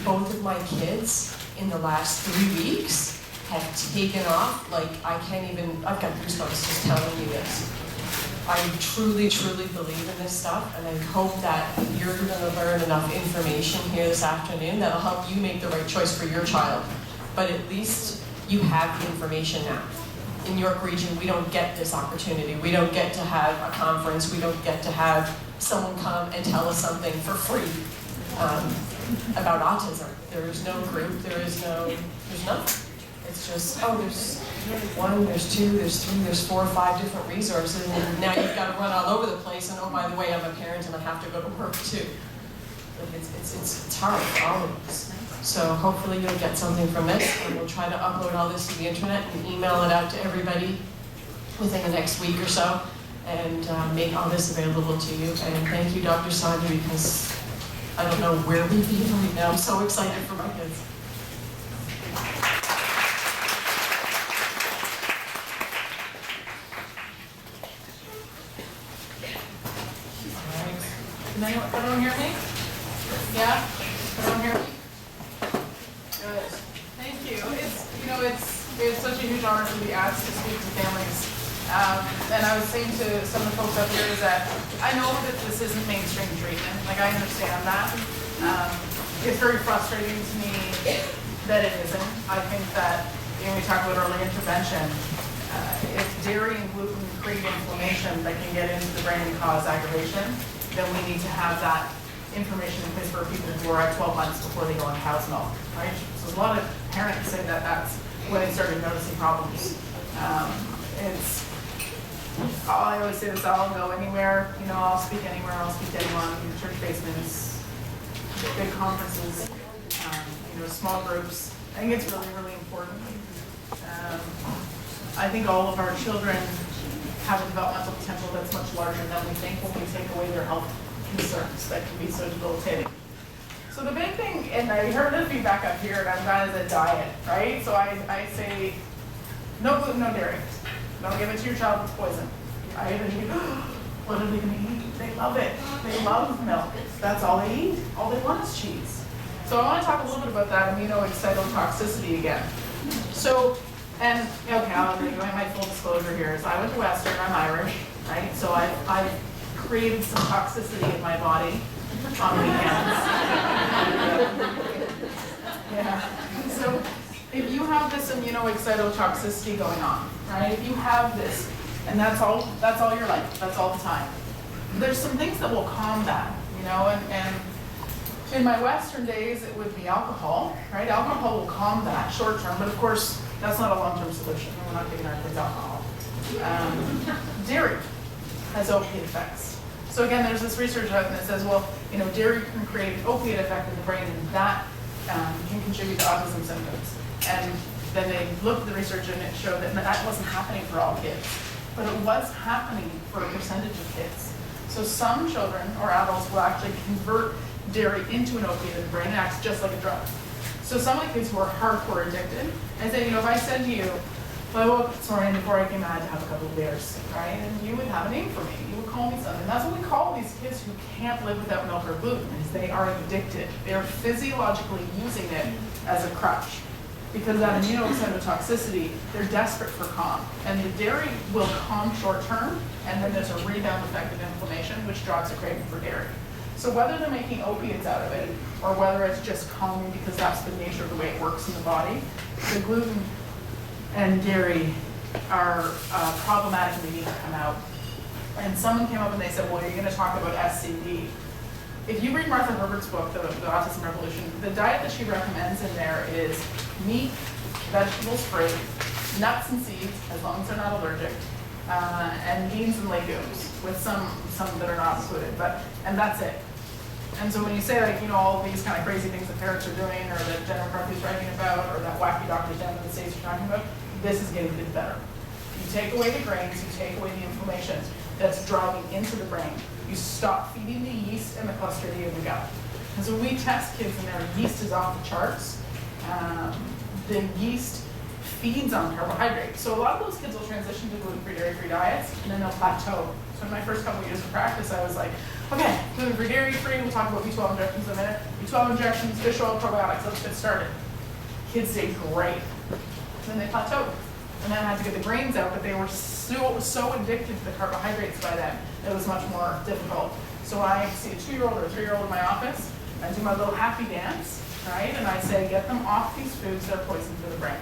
Speaker 4: Both of my kids in the last 3 weeks have taken off, like I've got goosebumps just telling you this. I truly, truly believe in this stuff, and I hope that you're gonna learn enough information here this afternoon that'll help you make the right choice for your child. But at least you have the information now. In York Region, we don't get this opportunity. We don't get to have a conference. We don't get to have someone come and tell us something for free about autism. There is no group, there's nothing. It's just, there's 1, there's 2, there's 3, there's 4 or 5 different resources, and now you've got to run all over the place, and oh, by the way, I'm a parent and I have to go to work too. Like it's hard for all of us. So hopefully you'll get something from this, and we'll try to upload all this to the internet and email it out to everybody within the next week or so, and make all this available to you. And thank you, Dr. Sonya, because I don't know where we'd be right now. I'm so excited for my kids.
Speaker 2: Can everyone hear me? Yeah? Everyone hear me? Good. Thank you. It's such a huge honor to be asked to speak to families. And I was saying to some of the folks up here is that I know that this isn't mainstream treatment. Like, I understand that. It's very frustrating to me that it isn't. I think that when we talk about early intervention, if dairy and gluten create inflammation that can get into the brain and cause aggravation, then we need to have that information in place for people who are at 12 months before they go on cow's milk, right? So a lot of parents say that that's when they started noticing problems. I always say this, I'll go anywhere, I'll speak anywhere, I'll speak to anyone, church basements, big conferences, small groups. I think it's really, really important. I think all of our children have a developmental potential that's much larger than we think when we take away their health concerns that can be so debilitating. So the big thing, and I heard the feedback up here, and I'm glad, is a diet, right? So I say, no gluten, no dairy. Don't give it to your child, it's poison. Right? And you go, what are they going to eat? They love it. They love milk. That's all they eat. All they want is cheese. So I want to talk a little bit about that immunoexcitotoxicity again. So And, okay, I'll give you my full disclosure here. So I went to Western, I'm Irish, right? So I've created some toxicity in my body on weekends. Yeah. So if you have this immunoexcitotoxicity going on, right? If you have this, and that's all your life, that's all the time. There's some things that will calm that, and in my Western days, it would be alcohol, right? Alcohol will calm that short term, but of course, that's not a long-term solution. We're not giving our kids alcohol. Dairy has opiate effects. So again, there's this research out that says, well, dairy can create an opiate effect in the brain, and that can contribute to autism symptoms. And then they looked at the research, and it showed that wasn't happening for all kids, but it was happening for a percentage of kids. So some children or adults will actually convert dairy into an opiate in the brain. It acts just like a drug. So some of the kids who are hardcore addicted, I say, if I said to you, well, I woke up this morning before I came out to have a couple of beers, right? And you would have a name for me. You would call me something. That's what we call these kids who can't live without milk or gluten, is they are addicted. They are physiologically using it as a crutch. Because of that immunoexcitotoxicity, they're desperate for calm. And the dairy will calm short term, and then there's a rebound effect of inflammation, which drives a craving for dairy. So whether they're making opiates out of it, or whether it's just calming because that's the nature of the way it works in the body, the gluten and dairy are problematic and they need to come out. And someone came up and they said, well, you're going to talk about SCD. If you read Martha Herbert's book, the Autism Revolution, the diet that she recommends in there is meat, vegetables free, nuts and seeds, as long as they're not allergic, and beans and legumes, with some that are not included, and that's it. And so when you say all these kind of crazy things that parents are doing, or that Jen McCarthy's writing about, or that wacky doctors down in the States are talking about, this is getting kids better. You take away the grains, you take away the inflammation that's driving into the brain. You stop feeding the yeast and the Clostridia in the gut. And so we test kids and their yeast is off the charts. The yeast feeds on carbohydrates. So a lot of those kids will transition to gluten-free, dairy-free diets, and then they'll plateau. So in my first couple of years of practice, I was like, okay, gluten-free, dairy-free, we'll talk about B12 injections in a minute. B12 injections, fish oil, probiotics, let's get started. Kids stayed great. And then they plateaued. And then I had to get the grains out, but they were so addicted to the carbohydrates by then, it was much more difficult. So I see a 2-year-old or a 3-year-old in my office, I do my little happy dance, right? And I say, get them off these foods that are poison for the brain.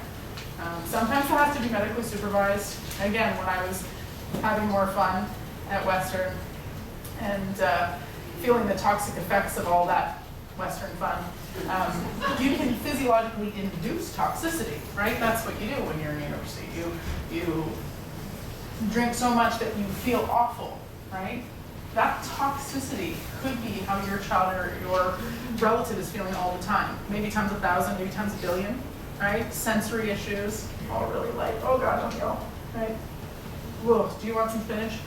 Speaker 2: Sometimes it has to be medically supervised. Again, when I was having more fun at Western and feeling the toxic effects of all that Western fun, you can physiologically induce toxicity, right? That's what you do when you're in university. You drink so much that you feel awful, right? That toxicity could be how your child or your relative is feeling all the time. Maybe times 1,000, maybe times 1,000,000,000, right? Sensory issues, all really light. Oh God, don't yell, right? Whoa, do you want some spinach?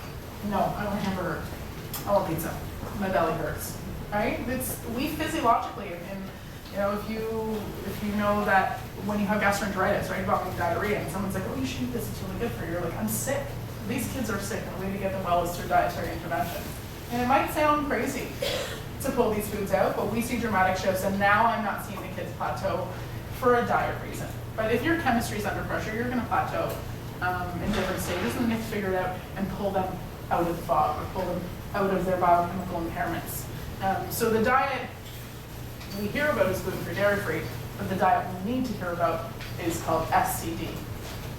Speaker 2: No, I want a hamburger. I want pizza. My belly hurts, right? We physiologically, and if you know that when you have gastroenteritis, right, about diarrhea, and someone's like, oh, you should eat this, it's really good for you. You're like, I'm sick. These kids are sick, and the way to get them well is through dietary intervention. And it might sound crazy to pull these foods out, but we see dramatic shifts, and now I'm not seeing the kids plateau for a diet reason. But if your chemistry is under pressure, you're going to plateau in different stages, and you have to figure it out and pull them out of the fog, or pull them out of their biochemical impairments. So the diet we hear about is gluten-free, dairy-free, but the diet we need to hear about is called SCD.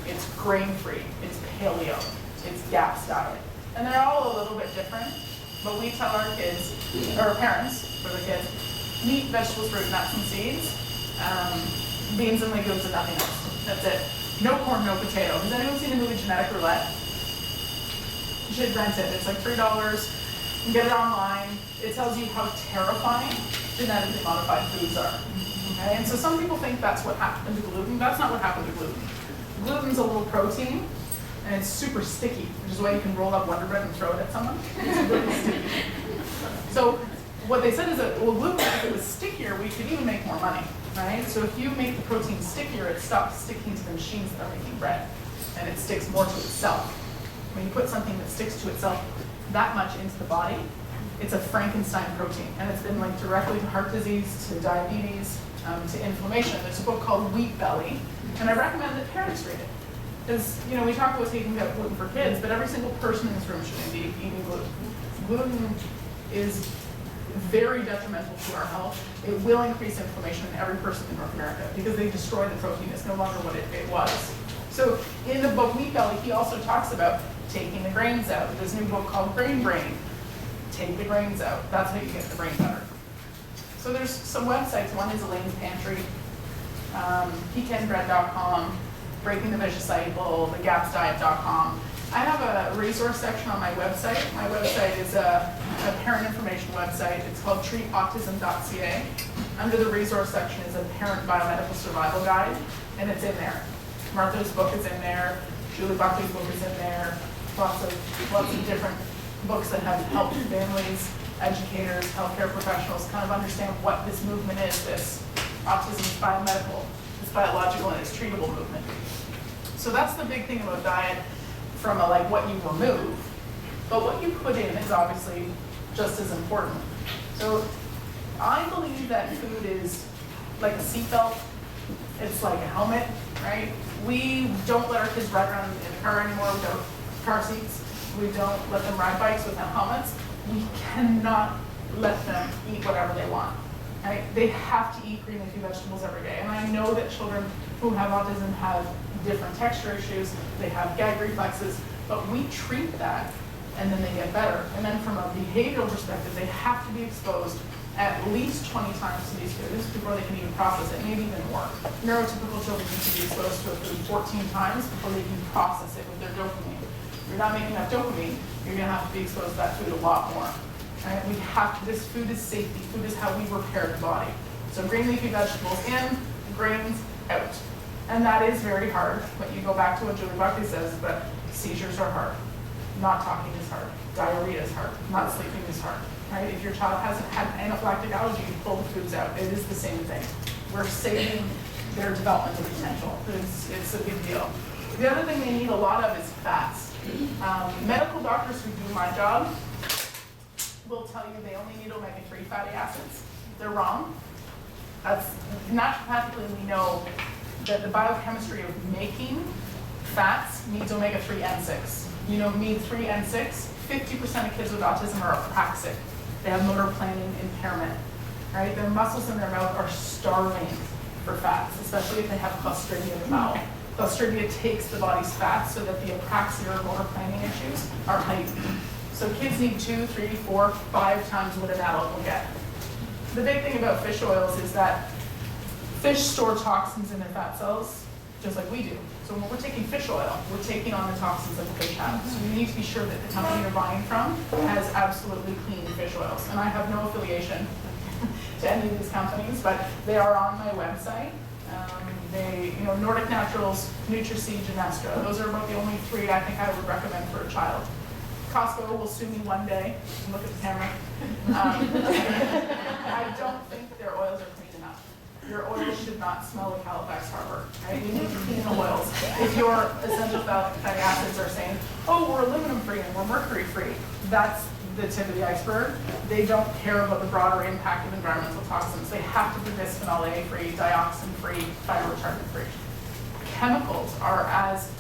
Speaker 2: It's grain-free, it's paleo, it's GAPS diet. And they're all a little bit different, but we tell our kids, or parents for the kids, meat, vegetables, fruit, nuts, and seeds, beans and legumes, and nothing else. That's it. No corn, no potato. Has anyone seen the movie Genetic Roulette? You should rent it. It's like $3. You can get it online. It tells you how terrifying genetically modified foods are. Okay? And so some people think that's what happened to gluten. That's not what happened to gluten. Gluten's a little protein, and it's super sticky, which is why you can roll up Wonder Bread and throw it at someone. It's really sticky. So what they said is that, well, gluten, if it was stickier, we could even make more money, right? So if you make the protein stickier, it stops sticking to the machines that are making bread, and it sticks more to itself. When you put something that sticks to itself that much into the body, it's a Frankenstein protein, and it's been linked directly to heart disease, to diabetes, to inflammation. There's a book called Wheat Belly, and I recommend that parents read it. Because, you know, we talk about taking out gluten for kids, but every single person in this room should be eating gluten. Gluten is very detrimental to our health. It will increase inflammation in every person in North America because they destroy the protein. It's no longer what it was. So in the book Meat Belly, he also talks about taking the grains out. There's a new book called Grain Brain. Take the grains out. That's how you get the brain better. So there's some websites. One is Elaine's Pantry, pecanbread.com, Breaking the Vicious Cycle, thegapsdiet.com. I have a resource section on my website. My website is a parent information website. It's called treatautism.ca. Under the resource section is a parent biomedical survival guide, and it's in there. Martha's book is in there. Julie Buckley's book is in there. Lots of different books that have helped families, educators, healthcare professionals kind of understand what this movement is, this autism is biomedical, it's biological, and it's treatable movement. So that's the big thing about diet from a, like what you remove, but what you put in is obviously just as important. So I believe that food is like a seatbelt, it's like a helmet, right? We don't let our kids ride around in the car anymore without car seats. We don't let them ride bikes without helmets. We cannot let them eat whatever they want. Right? They have to eat green leafy vegetables every day. And I know that children who have autism have different texture issues, they have gag reflexes, but we treat that and then they get better. And then from a behavioral perspective, they have to be exposed at least 20 times to these foods before they can even process it, maybe even more. Neurotypical children need to be exposed to a food 14 times before they can process it with their dopamine. If you're not making enough dopamine, you're gonna have to be exposed to that food a lot more. Right? We have to, this food is safety. Food is how we repair the body. So green leafy vegetables in, grains out. And that is very hard, but you go back to what Julie Buckley says, but seizures are hard. Not talking is hard. Diarrhea is hard. Not sleeping is hard. Right? If your child hasn't had anaphylactic allergy, you pull the foods out. It is the same thing. We're saving their developmental potential. It's a big deal. The other thing they need a lot of is fats. Medical doctors who do my job will tell you they only need omega-3 fatty acids. They're wrong. That's naturopathically we know that the biochemistry of making fats needs omega-3 and 6. You know, need 3 and 6. 50% of kids with autism are apraxic. They have motor planning impairment. Right? Their muscles in their mouth are starving for fats, especially if they have Clostridia in the bowel. Clostridia takes the body's fats so that the apraxia or motor planning issues are heightened. So kids need 2, 3, 4, 5 times what an adult will get. The big thing about fish oils is that fish store toxins in their fat cells, just like we do. So when we're taking fish oil, we're taking on the toxins that the fish have. So we need to be sure that the company you're buying from has absolutely clean fish oils. And I have no affiliation to any of these companies, but they are on my website. Nordic Naturals, Nutriseed, and Nestra. Those are about the only 3 I think I would recommend for a child. Costco will sue me one day. Look at the camera. I don't think their oils are clean enough. Your oils should not smell like Halifax Harbor. Right? You need clean oils. If your essential fatty acids are saying, oh, we're aluminum free and we're mercury free, that's the tip of the iceberg. They don't care about the broader impact of environmental toxins. They have to be bisphenol A free, dioxin free, fire retardant free. Chemicals are as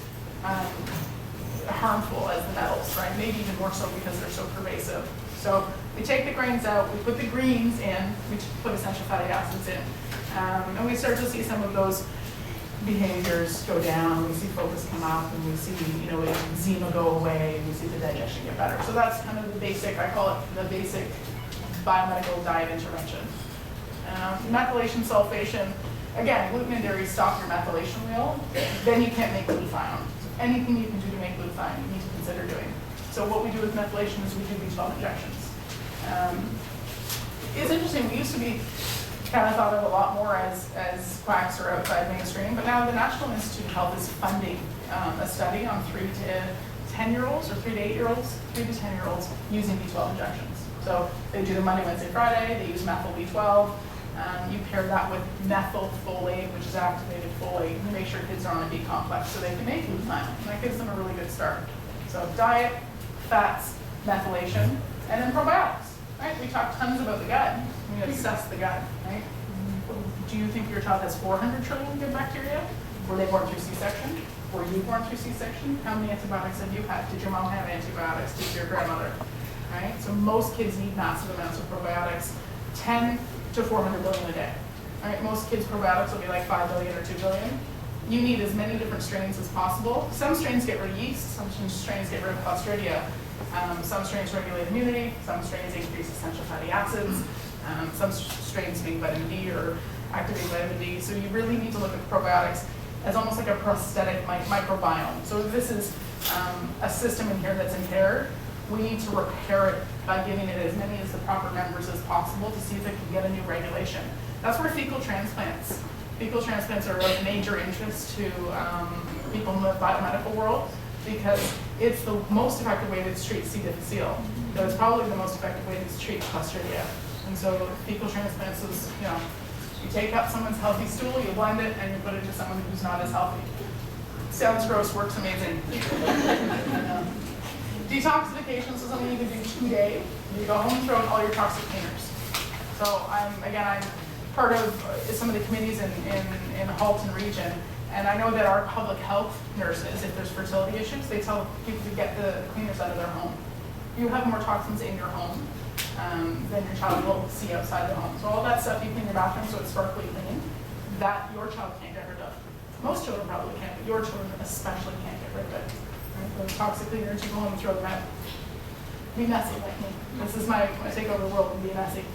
Speaker 2: harmful as the metals, right? Maybe even more so because they're so pervasive. So we take the grains out, we put the greens in, we put essential fatty acids in, and we start to see some of those behaviors go down. We see focus come up, and we see, eczema go away, and we see the digestion get better. So that's kind of the basic, I call it the basic biomedical diet intervention. Methylation, sulfation, again, gluten and dairy stop your methylation wheel, then you can't make glutathione. Anything you can do to make glutathione, you need to consider doing. So what we do with methylation is we do B12 injections. It's interesting, we used to be kind of thought of a lot more as quacks or outside mainstream, but now the National Institute of Health is funding a study on 3 to 10-year-olds or 3 to 8-year-olds, 3 to 10-year-olds using B12 injections. So they do the Monday, Wednesday, Friday, they use methyl B12. You pair that with methylfolate, which is activated folate, and make sure kids are on a B complex so they can make glutathione. And that gives them a really good start. So diet, fats, methylation, and then probiotics. Right? We talk tons about the gut. We assess the gut. Right? Do you think your child has 400 trillion good bacteria, Were they born through C-section? Were you born through C-section? How many antibiotics have you had? Did your mom have antibiotics? Did your grandmother? Right? So most kids need massive amounts of probiotics, 10 to 400 billion a day. Right? Most kids' probiotics will be like 5 billion or 2 billion. You need as many different strains as possible. Some strains get rid of yeast, some strains get rid of Clostridia, some strains regulate immunity, some strains increase essential fatty acids, some strains make vitamin D or activate vitamin D. So you really need to look at probiotics as almost like a prosthetic microbiome. So if this is a system in here that's impaired, we need to repair it by giving it as many as the proper members as possible to see if it can get a new regulation. That's where fecal transplants are of major interest to people in the biomedical world, because it's the most effective way to treat C. difficile. So it's probably the most effective way to treat Clostridia. And so fecal transplants is, you take out someone's healthy stool, you blend it, and you put it to someone who's not as healthy. Sounds gross, works amazing. Detoxification is something you can do today. You go home and throw out all your toxic cleaners. So I'm part of some of the committees in Halton region, and I know that our public health nurses, if there's fertility issues, they tell people to get the cleaners out of their home. You have more toxins in your home than your child will see outside the home. So all that stuff you clean your bathroom so it's sparkly clean, that your child can't get rid of. Most children probably can't, but your children especially can't get rid of it. Right? Those toxic cleaners, you go home and throw them out. Be messy like me. This is my take over the world and be messy.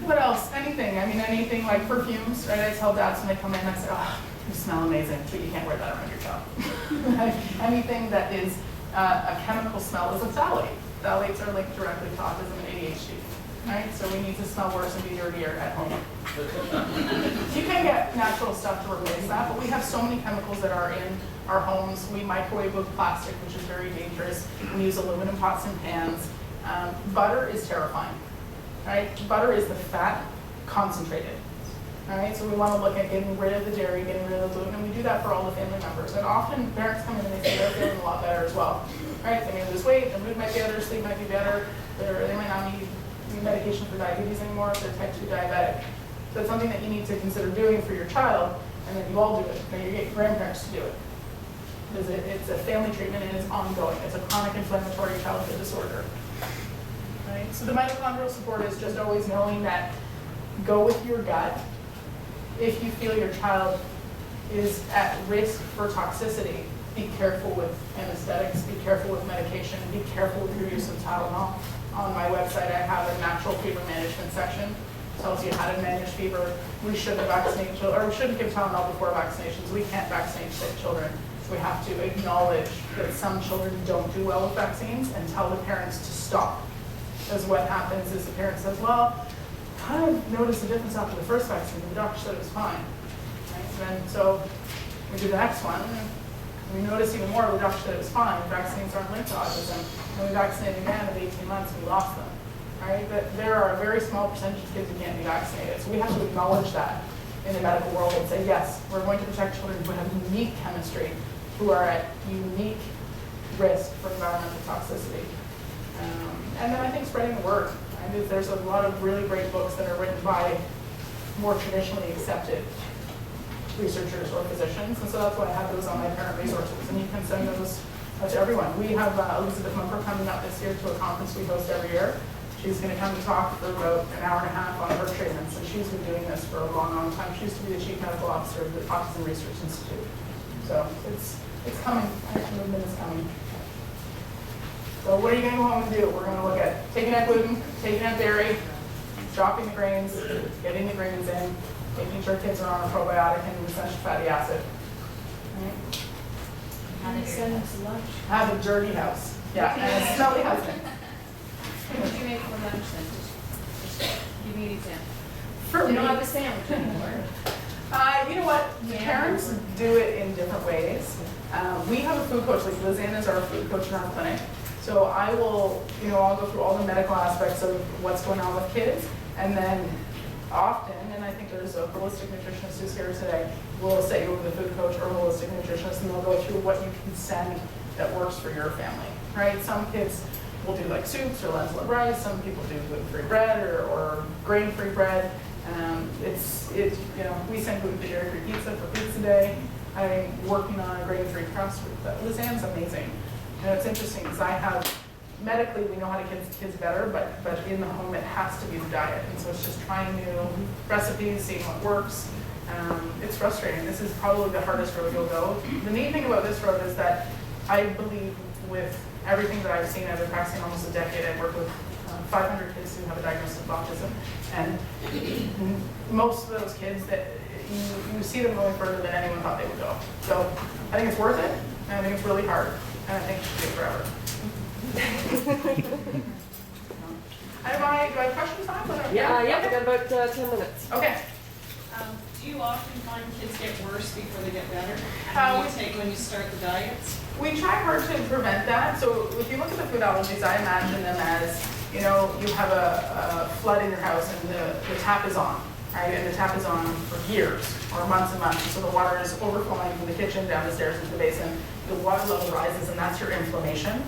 Speaker 2: What else? Anything. Anything like perfumes, right? I tell dads when they come in, I say, oh, you smell amazing, but you can't wear that around your child. Anything that is a chemical smell is a phthalate. Phthalates are linked directly to autism and ADHD, right? So we need to smell worse and be dirtier at home. You can get natural stuff to replace that, but we have so many chemicals that are in our homes. We microwave with plastic, which is very dangerous. We use aluminum pots and pans. Butter is terrifying. Right? Butter is the fat concentrated. All right, so we want to look at getting rid of the dairy, getting rid of the gluten, and we do that for all the family members. And often parents come in and they say they're feeling a lot better as well. Right? They may lose weight, their mood might be better, sleep might be better, they might not need medication for diabetes anymore if they're type 2 diabetic. So it's something that you need to consider doing for your child, and then you all do it, and you get grandparents to do it. Because it's a family treatment and it's ongoing. It's a chronic inflammatory childhood disorder. Right? So the mitochondrial support is just always knowing that go with your gut. If you feel your child is at risk for toxicity, be careful with anesthetics, be careful with medication, be careful with your use of Tylenol. On my website, I have a natural fever management section. It tells you how to manage fever. We shouldn't vaccinate children, or we shouldn't give Tylenol before vaccinations. We can't vaccinate sick children. We have to acknowledge that some children don't do well with vaccines and tell the parents to stop. Because what happens is the parent says, well, kind of noticed a difference after the first vaccine, and the doctor said it was fine. Right? And then so we do the next one, and we notice even more, the doctor said it was fine, vaccines aren't linked to autism. And we vaccinated again at 18 months, we lost them. Right? But there are a very small percentage of kids who can't be vaccinated. So we have to acknowledge that in the medical world and say, yes, we're going to protect children who have unique chemistry, who are at unique risk for environmental toxicity. And then I think spreading the word. There's a lot of really great books that are written by more traditionally accepted researchers or physicians, and so that's why I have those on my parent resources, and you can send those to everyone. We have Elizabeth Mumper coming up this year to a conference we host every year. She's going to come and talk for about an hour and a half on her treatments, and she's been doing this for a long, long time. She used to be the chief medical officer of the Autism Research Institute. So it's coming. The movement is coming. So what are you going to go home and do? We're going to look at taking out gluten, taking out dairy, dropping the grains, getting the grains in, making sure kids are on a probiotic and essential fatty acid. Right?
Speaker 6: And send them to lunch.
Speaker 2: Have a dirty house. Yeah, and a smelly husband.
Speaker 6: What do you make for lunch then? Just give me an example.
Speaker 2: For
Speaker 6: You
Speaker 2: me,
Speaker 6: don't have a sandwich anymore.
Speaker 2: you know what? Parents do it in different ways. We have a food coach, like Liz Ann is our food coach in our clinic. So I will, I'll go through all the medical aspects of what's going on with kids, and then often, and I think there's a holistic nutritionist who's here today, will set you over the food coach or holistic nutritionist, and they'll go through what you can send that works for your family, right? Some kids will do like soups or lentil and rice. Some people do gluten-free bread or grain-free bread. We send gluten-free dairy-free pizza for pizza day. I'm working on a grain-free crust with Lizanne's amazing. And it's interesting because I have, medically we know how to give kids better, but in the home it has to be the diet. And so it's just trying new recipes, seeing what works. It's frustrating. This is probably the hardest road you'll go. The neat thing about this road is that I believe with everything that I've seen, I've been practicing almost a decade. I've worked with 500 kids who have a diagnosis of autism, and most of those kids that you see them going further than anyone thought they would go. So I think it's worth it, and I think it's really hard, and I think it should take forever. Do I have questions on it?
Speaker 4: Yeah, we got about 10 minutes.
Speaker 2: Okay.
Speaker 7: Do you often find kids get worse before they get better? When you start the diets?
Speaker 2: We try hard to prevent that. So if you look at the food allergies, I imagine them as, you have a flood in your house and the tap is on, right? And the tap is on for years or months and months. So the water is overflowing from the kitchen down the stairs into the basin. The water level rises, and that's your inflammation.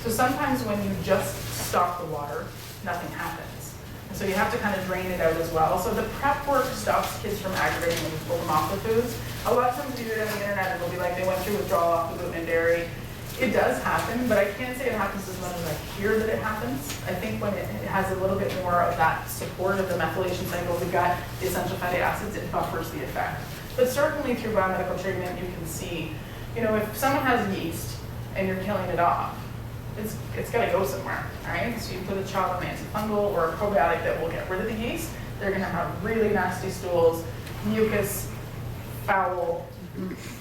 Speaker 2: So sometimes when you just stop the water, nothing happens. And so you have to kind of drain it out as well. So the prep work stops kids from aggravating when you pull them off the foods. A lot of times you do it on the internet and it'll be like they went through withdrawal off the gluten and dairy. It does happen, but I can't say it happens as much as I hear that it happens. I think when it has a little bit more of that support of the methylation cycle of the gut, the essential fatty acids, it buffers the effect. But certainly through biomedical treatment, you can see, if someone has yeast and you're killing it off, it's got to go somewhere, right? So you put a child on an antifungal or a probiotic that will get rid of the yeast, they're going to have really nasty stools, mucus, foul,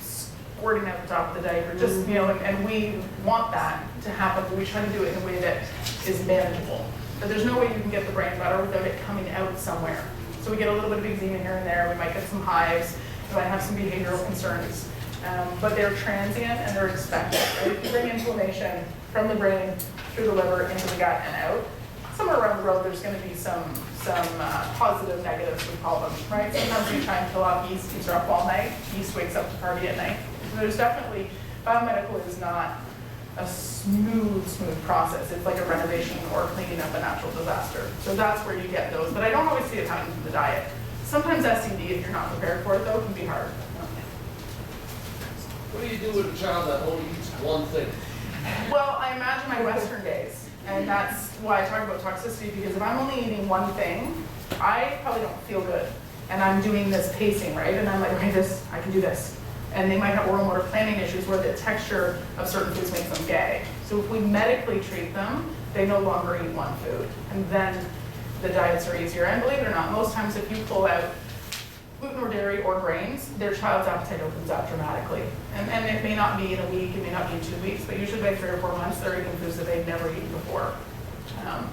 Speaker 2: squirting out the top of the diaper, just, and we want that to happen, but we try to do it in a way that is manageable. But there's no way you can get the brain better without it coming out somewhere. So we get a little bit of eczema here and there, we might get some hives, we might have some behavioral concerns, but they're transient and they're expected, right? If you bring inflammation from the brain through the liver into the gut and out, somewhere around the road there's going to be some positive negatives, we call them, right? Sometimes we try and kill off yeast, yeast are up all night, yeast wakes up to party at night. So there's definitely, biomedical is not a smooth process. It's like a renovation or cleaning up a natural disaster. So that's where you get those, but I don't always see it happen in the diet. Sometimes SCD, if you're not prepared for it though, can be hard.
Speaker 8: What do you do with a child that only eats one thing?
Speaker 2: Well, I imagine my Western days, and that's why I talk about toxicity, because if I'm only eating one thing, I probably don't feel good. And I'm doing this pacing, right? And I'm like, okay, I can do this. And they might have oral motor planning issues where the texture of certain foods makes them gag. So if we medically treat them, they no longer eat one food. And then the diets are easier. And believe it or not, most times if you pull out gluten or dairy or grains, their child's appetite opens up dramatically. And it may not be in a week, it may not be in 2 weeks, but usually by 3 or 4 months, they're eating foods that they've never eaten before.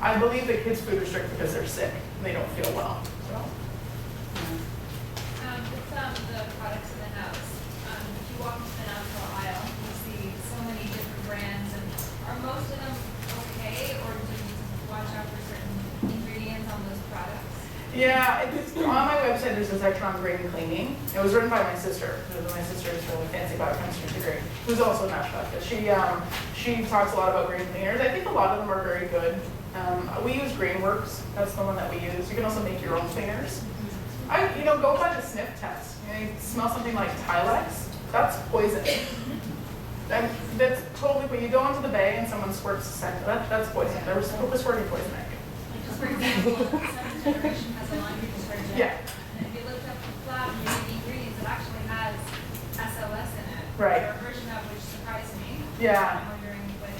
Speaker 2: I believe that kids food restrict because they're sick and they don't feel well. So.
Speaker 6: With the products in the house, if you walk into the natural aisle, you see so many different brands, and are most of them okay, or do you watch out for certain ingredients on those products?
Speaker 2: Yeah, on my website there's a section on grain cleaning. It was written by my sister. My sister is really fancy biochemistry degree, who's also a naturopath. She talks a lot about grain cleaners. I think a lot of them are very good. We use Grainworks. That's the one that we use. You can also make your own cleaners. Go by the sniff test. You smell something like Tilex, that's poison. That's totally, when you go into the bay and someone squirts scent, that's poison. They're squirting poison at you.
Speaker 6: Like, for example, the second generation has a laundry detergent.
Speaker 2: Yeah.
Speaker 6: And if you look up the flap and you read the ingredients, it actually has SOS in it.
Speaker 2: Right.
Speaker 6: Or a version of which surprised me.
Speaker 2: Yeah.
Speaker 6: I'm wondering what.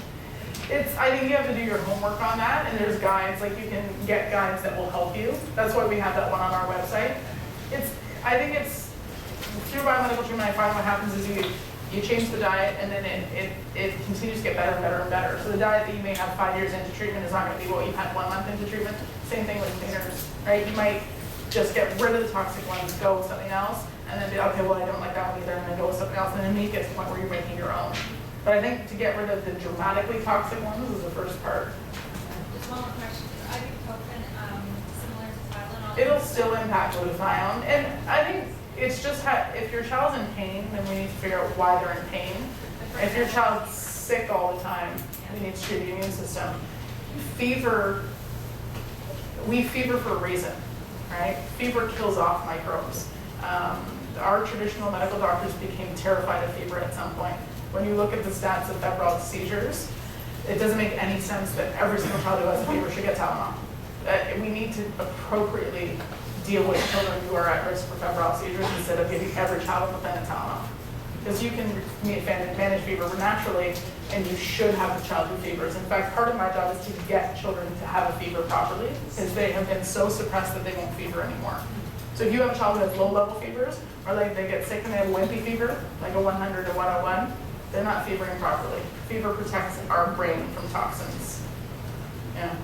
Speaker 2: I think you have to do your homework on that, and there's guides, like you can get guides that will help you. That's why we have that one on our website. I think it's, through biomedical treatment, I find what happens is you change the diet, and then it continues to get better and better and better. So the diet that you may have 5 years into treatment is not going to be what you had 1 month into treatment. Same thing with cleaners, right? You might just get rid of the toxic ones, go with something else, and then be, okay, well, I don't like that one either, and then go with something else, and then you get to the point where you're making your own. But I think to get rid of the dramatically toxic ones is the first part.
Speaker 6: Just one more question. Is ibuprofen similar to Tylenol?
Speaker 2: It'll still impact glutathione, and I think it's just if your child's in pain, then we need to figure out why they're in pain. If your child's sick all the time, we need to treat the immune system. Fever, we fever for a reason, right? Fever kills off microbes. our traditional medical doctors became terrified of fever at some point. When you look at the stats of febrile seizures, it doesn't make any sense that every single child who has a fever should get Tylenol. We need to appropriately deal with children who are at risk for febrile seizures instead of giving every child with a Tylenol. Because you can manage fever naturally, and you should have the child with fevers. In fact, part of my job is to get children to have a fever properly, because they have been so suppressed that they won't fever anymore. So if you have a child who has low-level fevers, or like they get sick and they have a wimpy fever, like a 100 or 101, they're not fevering properly. Fever protects our brain from toxins. Yeah.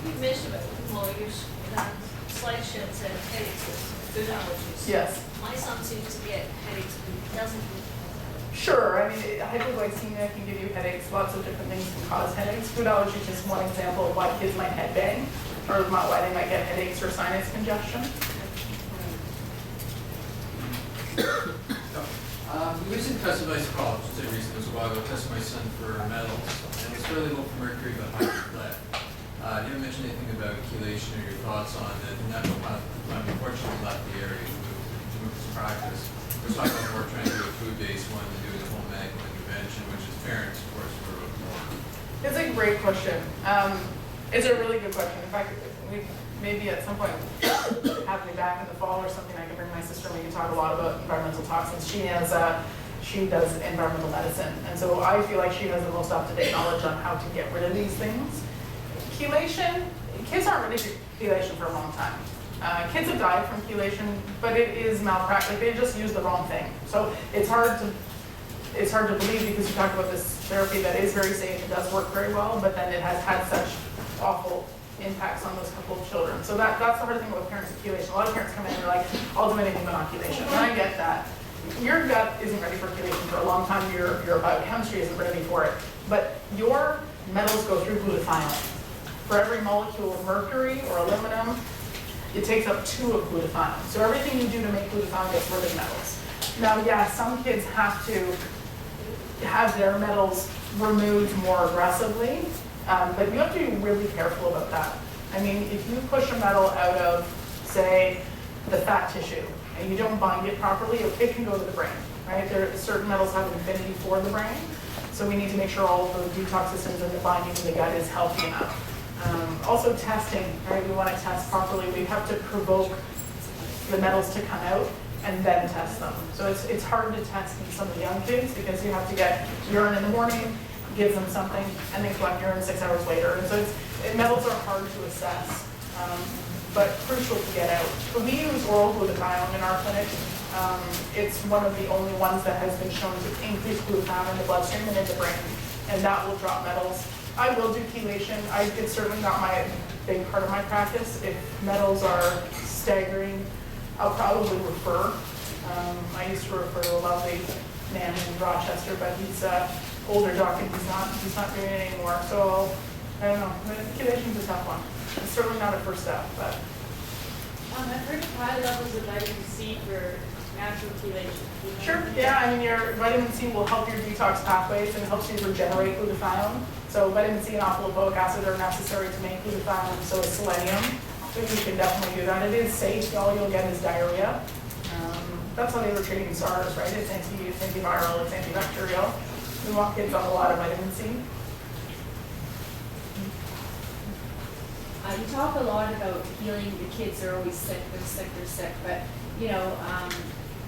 Speaker 9: You mentioned about well, your slideshow said headaches with food allergies.
Speaker 2: Yes.
Speaker 9: My son seems to get headaches, but he doesn't.
Speaker 2: Sure, I mean, hypoglycemia can give you headaches. Lots of different things can cause headaches. Food allergy is just one example of why kids might head bang, or why they might get headaches or sinus congestion.
Speaker 3: We recently tested my college, say recently, it was a while ago, tested my son for metals, and it was fairly low for mercury, but high for lead. You haven't mentioned anything about chelation or your thoughts on the naturopath. Unfortunately left the area to move his practice. We're talking about more trying to do a food-based one than doing a whole medical intervention, which as parents, of course, we're more.
Speaker 2: It's a great question. It's a really good question. In fact, we maybe at some point have me back in the fall or something. I can bring my sister and we can talk a lot about environmental toxins. She does environmental medicine, and so I feel like she has the most up-to-date knowledge on how to get rid of these things. Chelation, kids aren't ready for chelation for a long time. Kids have died from chelation, but it is malpractice. Like they just use the wrong thing. So it's hard to believe because you talk about this therapy that is very safe, it does work very well, but then it has had such awful impacts on those couple of children. So that's the hard thing with parents with chelation. A lot of parents come in and they're like, I'll do anything but inoculation. And I get that. Your gut isn't ready for chelation for a long time. Your biochemistry isn't ready for it. But your metals go through glutathione. For every molecule of mercury or aluminum, it takes up 2 of glutathione. So everything you do to make glutathione gets rid of metals. Now, yeah, some kids have to have their metals removed more aggressively, but you have to be really careful about that. I mean, if you push a metal out of, say, the fat tissue, and you don't bind it properly, it can go to the brain, right? Certain metals have an affinity for the brain, so we need to make sure all of the detox systems and the binding to the gut is healthy enough. Also testing, right? We want to test properly. We have to provoke the metals to come out and then test them. So it's hard to test in some of the young kids because you have to get urine in the morning, give them something, and then collect urine 6 hours later. And so metals are hard to assess, but crucial to get out. But we use oral glutathione in our clinic. It's one of the only ones that has been shown to increase glutathione in the bloodstream and in the brain, and that will drop metals. I will do chelation. It's certainly not my big part of my practice. If metals are staggering, I'll probably refer. I used to refer to a lovely man in Rochester, but he's an older doctor. He's not doing it anymore. So I don't know. Chelation's a tough one. It's certainly not a first step, but.
Speaker 7: I've heard of high levels of vitamin C for natural chelation.
Speaker 2: Sure. Yeah. I mean, your vitamin C will help your detox pathways and helps you regenerate glutathione. So vitamin C and alpha-lipoic acid are necessary to make glutathione, so is selenium. So you can definitely do that. It is safe. All you'll get is diarrhea. That's how they were treating SARS, right? It's antiviral, it's antibacterial. We want kids on a lot of vitamin C.
Speaker 10: You talk a lot about healing. The kids are always sick, they're sick. But,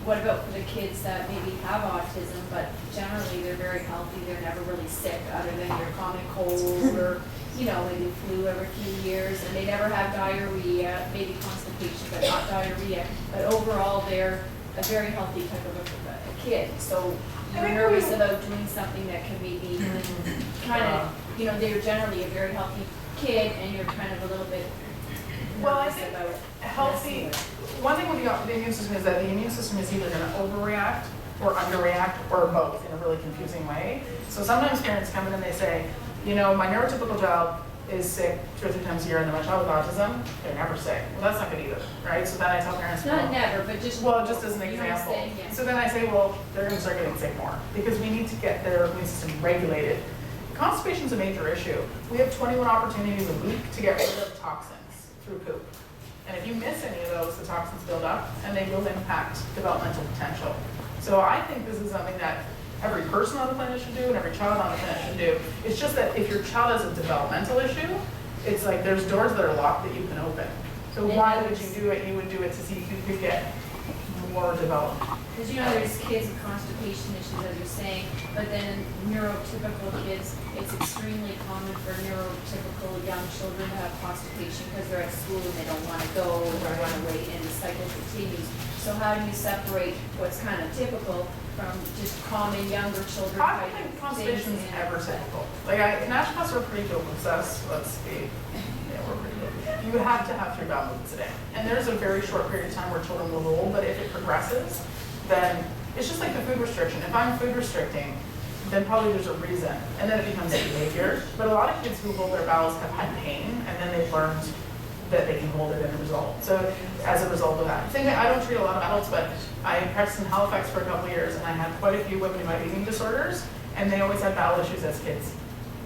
Speaker 10: what about for the kids that maybe have autism, but generally they're very healthy, they're never really sick other than your common cold or, maybe flu every few years, and they never have diarrhea, maybe constipation, but not diarrhea. But overall, they're a very healthy type of a kid. So you're nervous about doing something that can maybe kind of, they're generally a very healthy kid, and you're kind of a little bit nervous about
Speaker 2: healthy. One thing with the immune system is that the immune system is either going to overreact or underreact or both in a really confusing way. So sometimes parents come in and they say, my neurotypical child is sick 2 or 3 times a year, and then my child with autism, they're never sick. Well, that's not good either, right? So then I tell parents,
Speaker 10: not never, but just
Speaker 2: just as an example.
Speaker 10: Yeah.
Speaker 2: So then I say, well, they're going to start getting sick more because we need to get their immune system regulated. Constipation is a major issue. We have 21 opportunities a week to get rid of toxins through poop. And if you miss any of those, the toxins build up and they will impact developmental potential. So I think this is something that every person on the planet should do and every child on the planet should do. It's just that if your child has a developmental issue, it's like there's doors that are locked that you can open. So why would you do it? You would do it to see if you could get more development.
Speaker 10: Because you know, there's kids with constipation issues, as you're saying, but then neurotypical kids, it's extremely common for neurotypical young children to have constipation because they're at school and they don't want to go, or they want to wait, and the cycle continues. So how do you separate what's kind of typical from just common younger children?
Speaker 2: I don't think constipation is ever typical. Like, naturopaths are pretty good with us. Let's be, yeah, we're pretty good. You have to have 3 bowel movements a day. And there's a very short period of time where children will roll, but if it progresses, then it's just like the food restriction. If I'm food restricting, then probably there's a reason, and then it becomes a behavior. But a lot of kids who hold their bowels have had pain, and then they've learned that they can hold it as a result. So as a result of that. Same thing, I don't treat a lot of adults, but I practiced in Halifax for a couple of years, and I had quite a few women who had eating disorders, and they always had bowel issues as kids.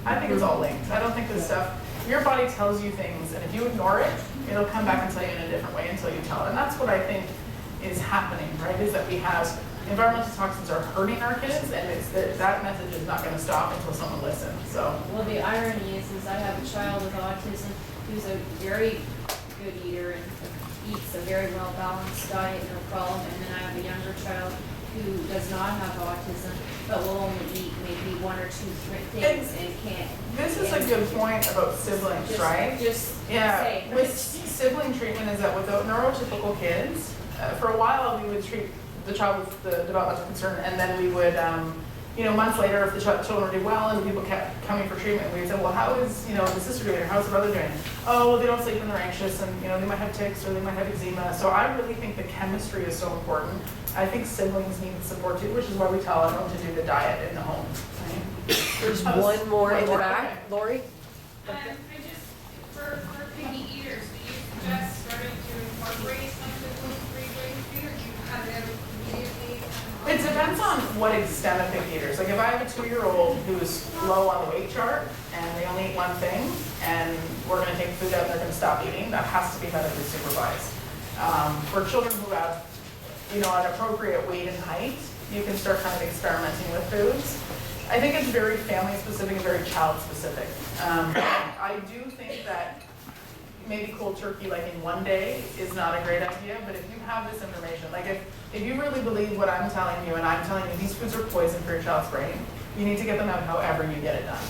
Speaker 2: I think it's all linked. I don't think this stuff, your body tells you things, and if you ignore it, it'll come back and tell you in a different way until you tell it. And that's what I think is happening, right? Is that we have environmental toxins are hurting our kids, and it's that message is not going to stop until someone listens. So,
Speaker 10: well, the irony is I have a child with autism who's a very good eater and eats a very well balanced diet, no problem. And then I have a younger child who does not have autism, but will only eat maybe 1 or 2 things and can't.
Speaker 2: This is a good point about siblings, right? Yeah, with sibling treatment is that without neurotypical kids, for a while we would treat the child with the developmental concern, and then we would, months later, if the children did well and people kept coming for treatment, we would say, well, how is, the sister doing, or how's the brother doing? Oh, well, they don't sleep and they're anxious, and, they might have tics or they might have eczema. So I really think the chemistry is so important. I think siblings need support too, which is why we tell everyone to do the diet in the home. Right?
Speaker 4: There's one more in the back. Lori?
Speaker 6: For picky eaters, do you suggest starting to incorporate some of the gluten-free grain food, or do you have it immediately?
Speaker 2: It depends on what extent of picky eaters. Like if I have a 2-year-old who's low on the weight chart and they only eat one thing, and we're going to take food out and they're going to stop eating, that has to be medically supervised. For children who have, an appropriate weight and height, you can start kind of experimenting with foods. I think it's very family specific and very child specific. I do think that maybe cold turkey like in one day is not a great idea, but if you have this information, like if you really believe what I'm telling you and I'm telling you these foods are poison for your child's brain, you need to get them out however you get it done.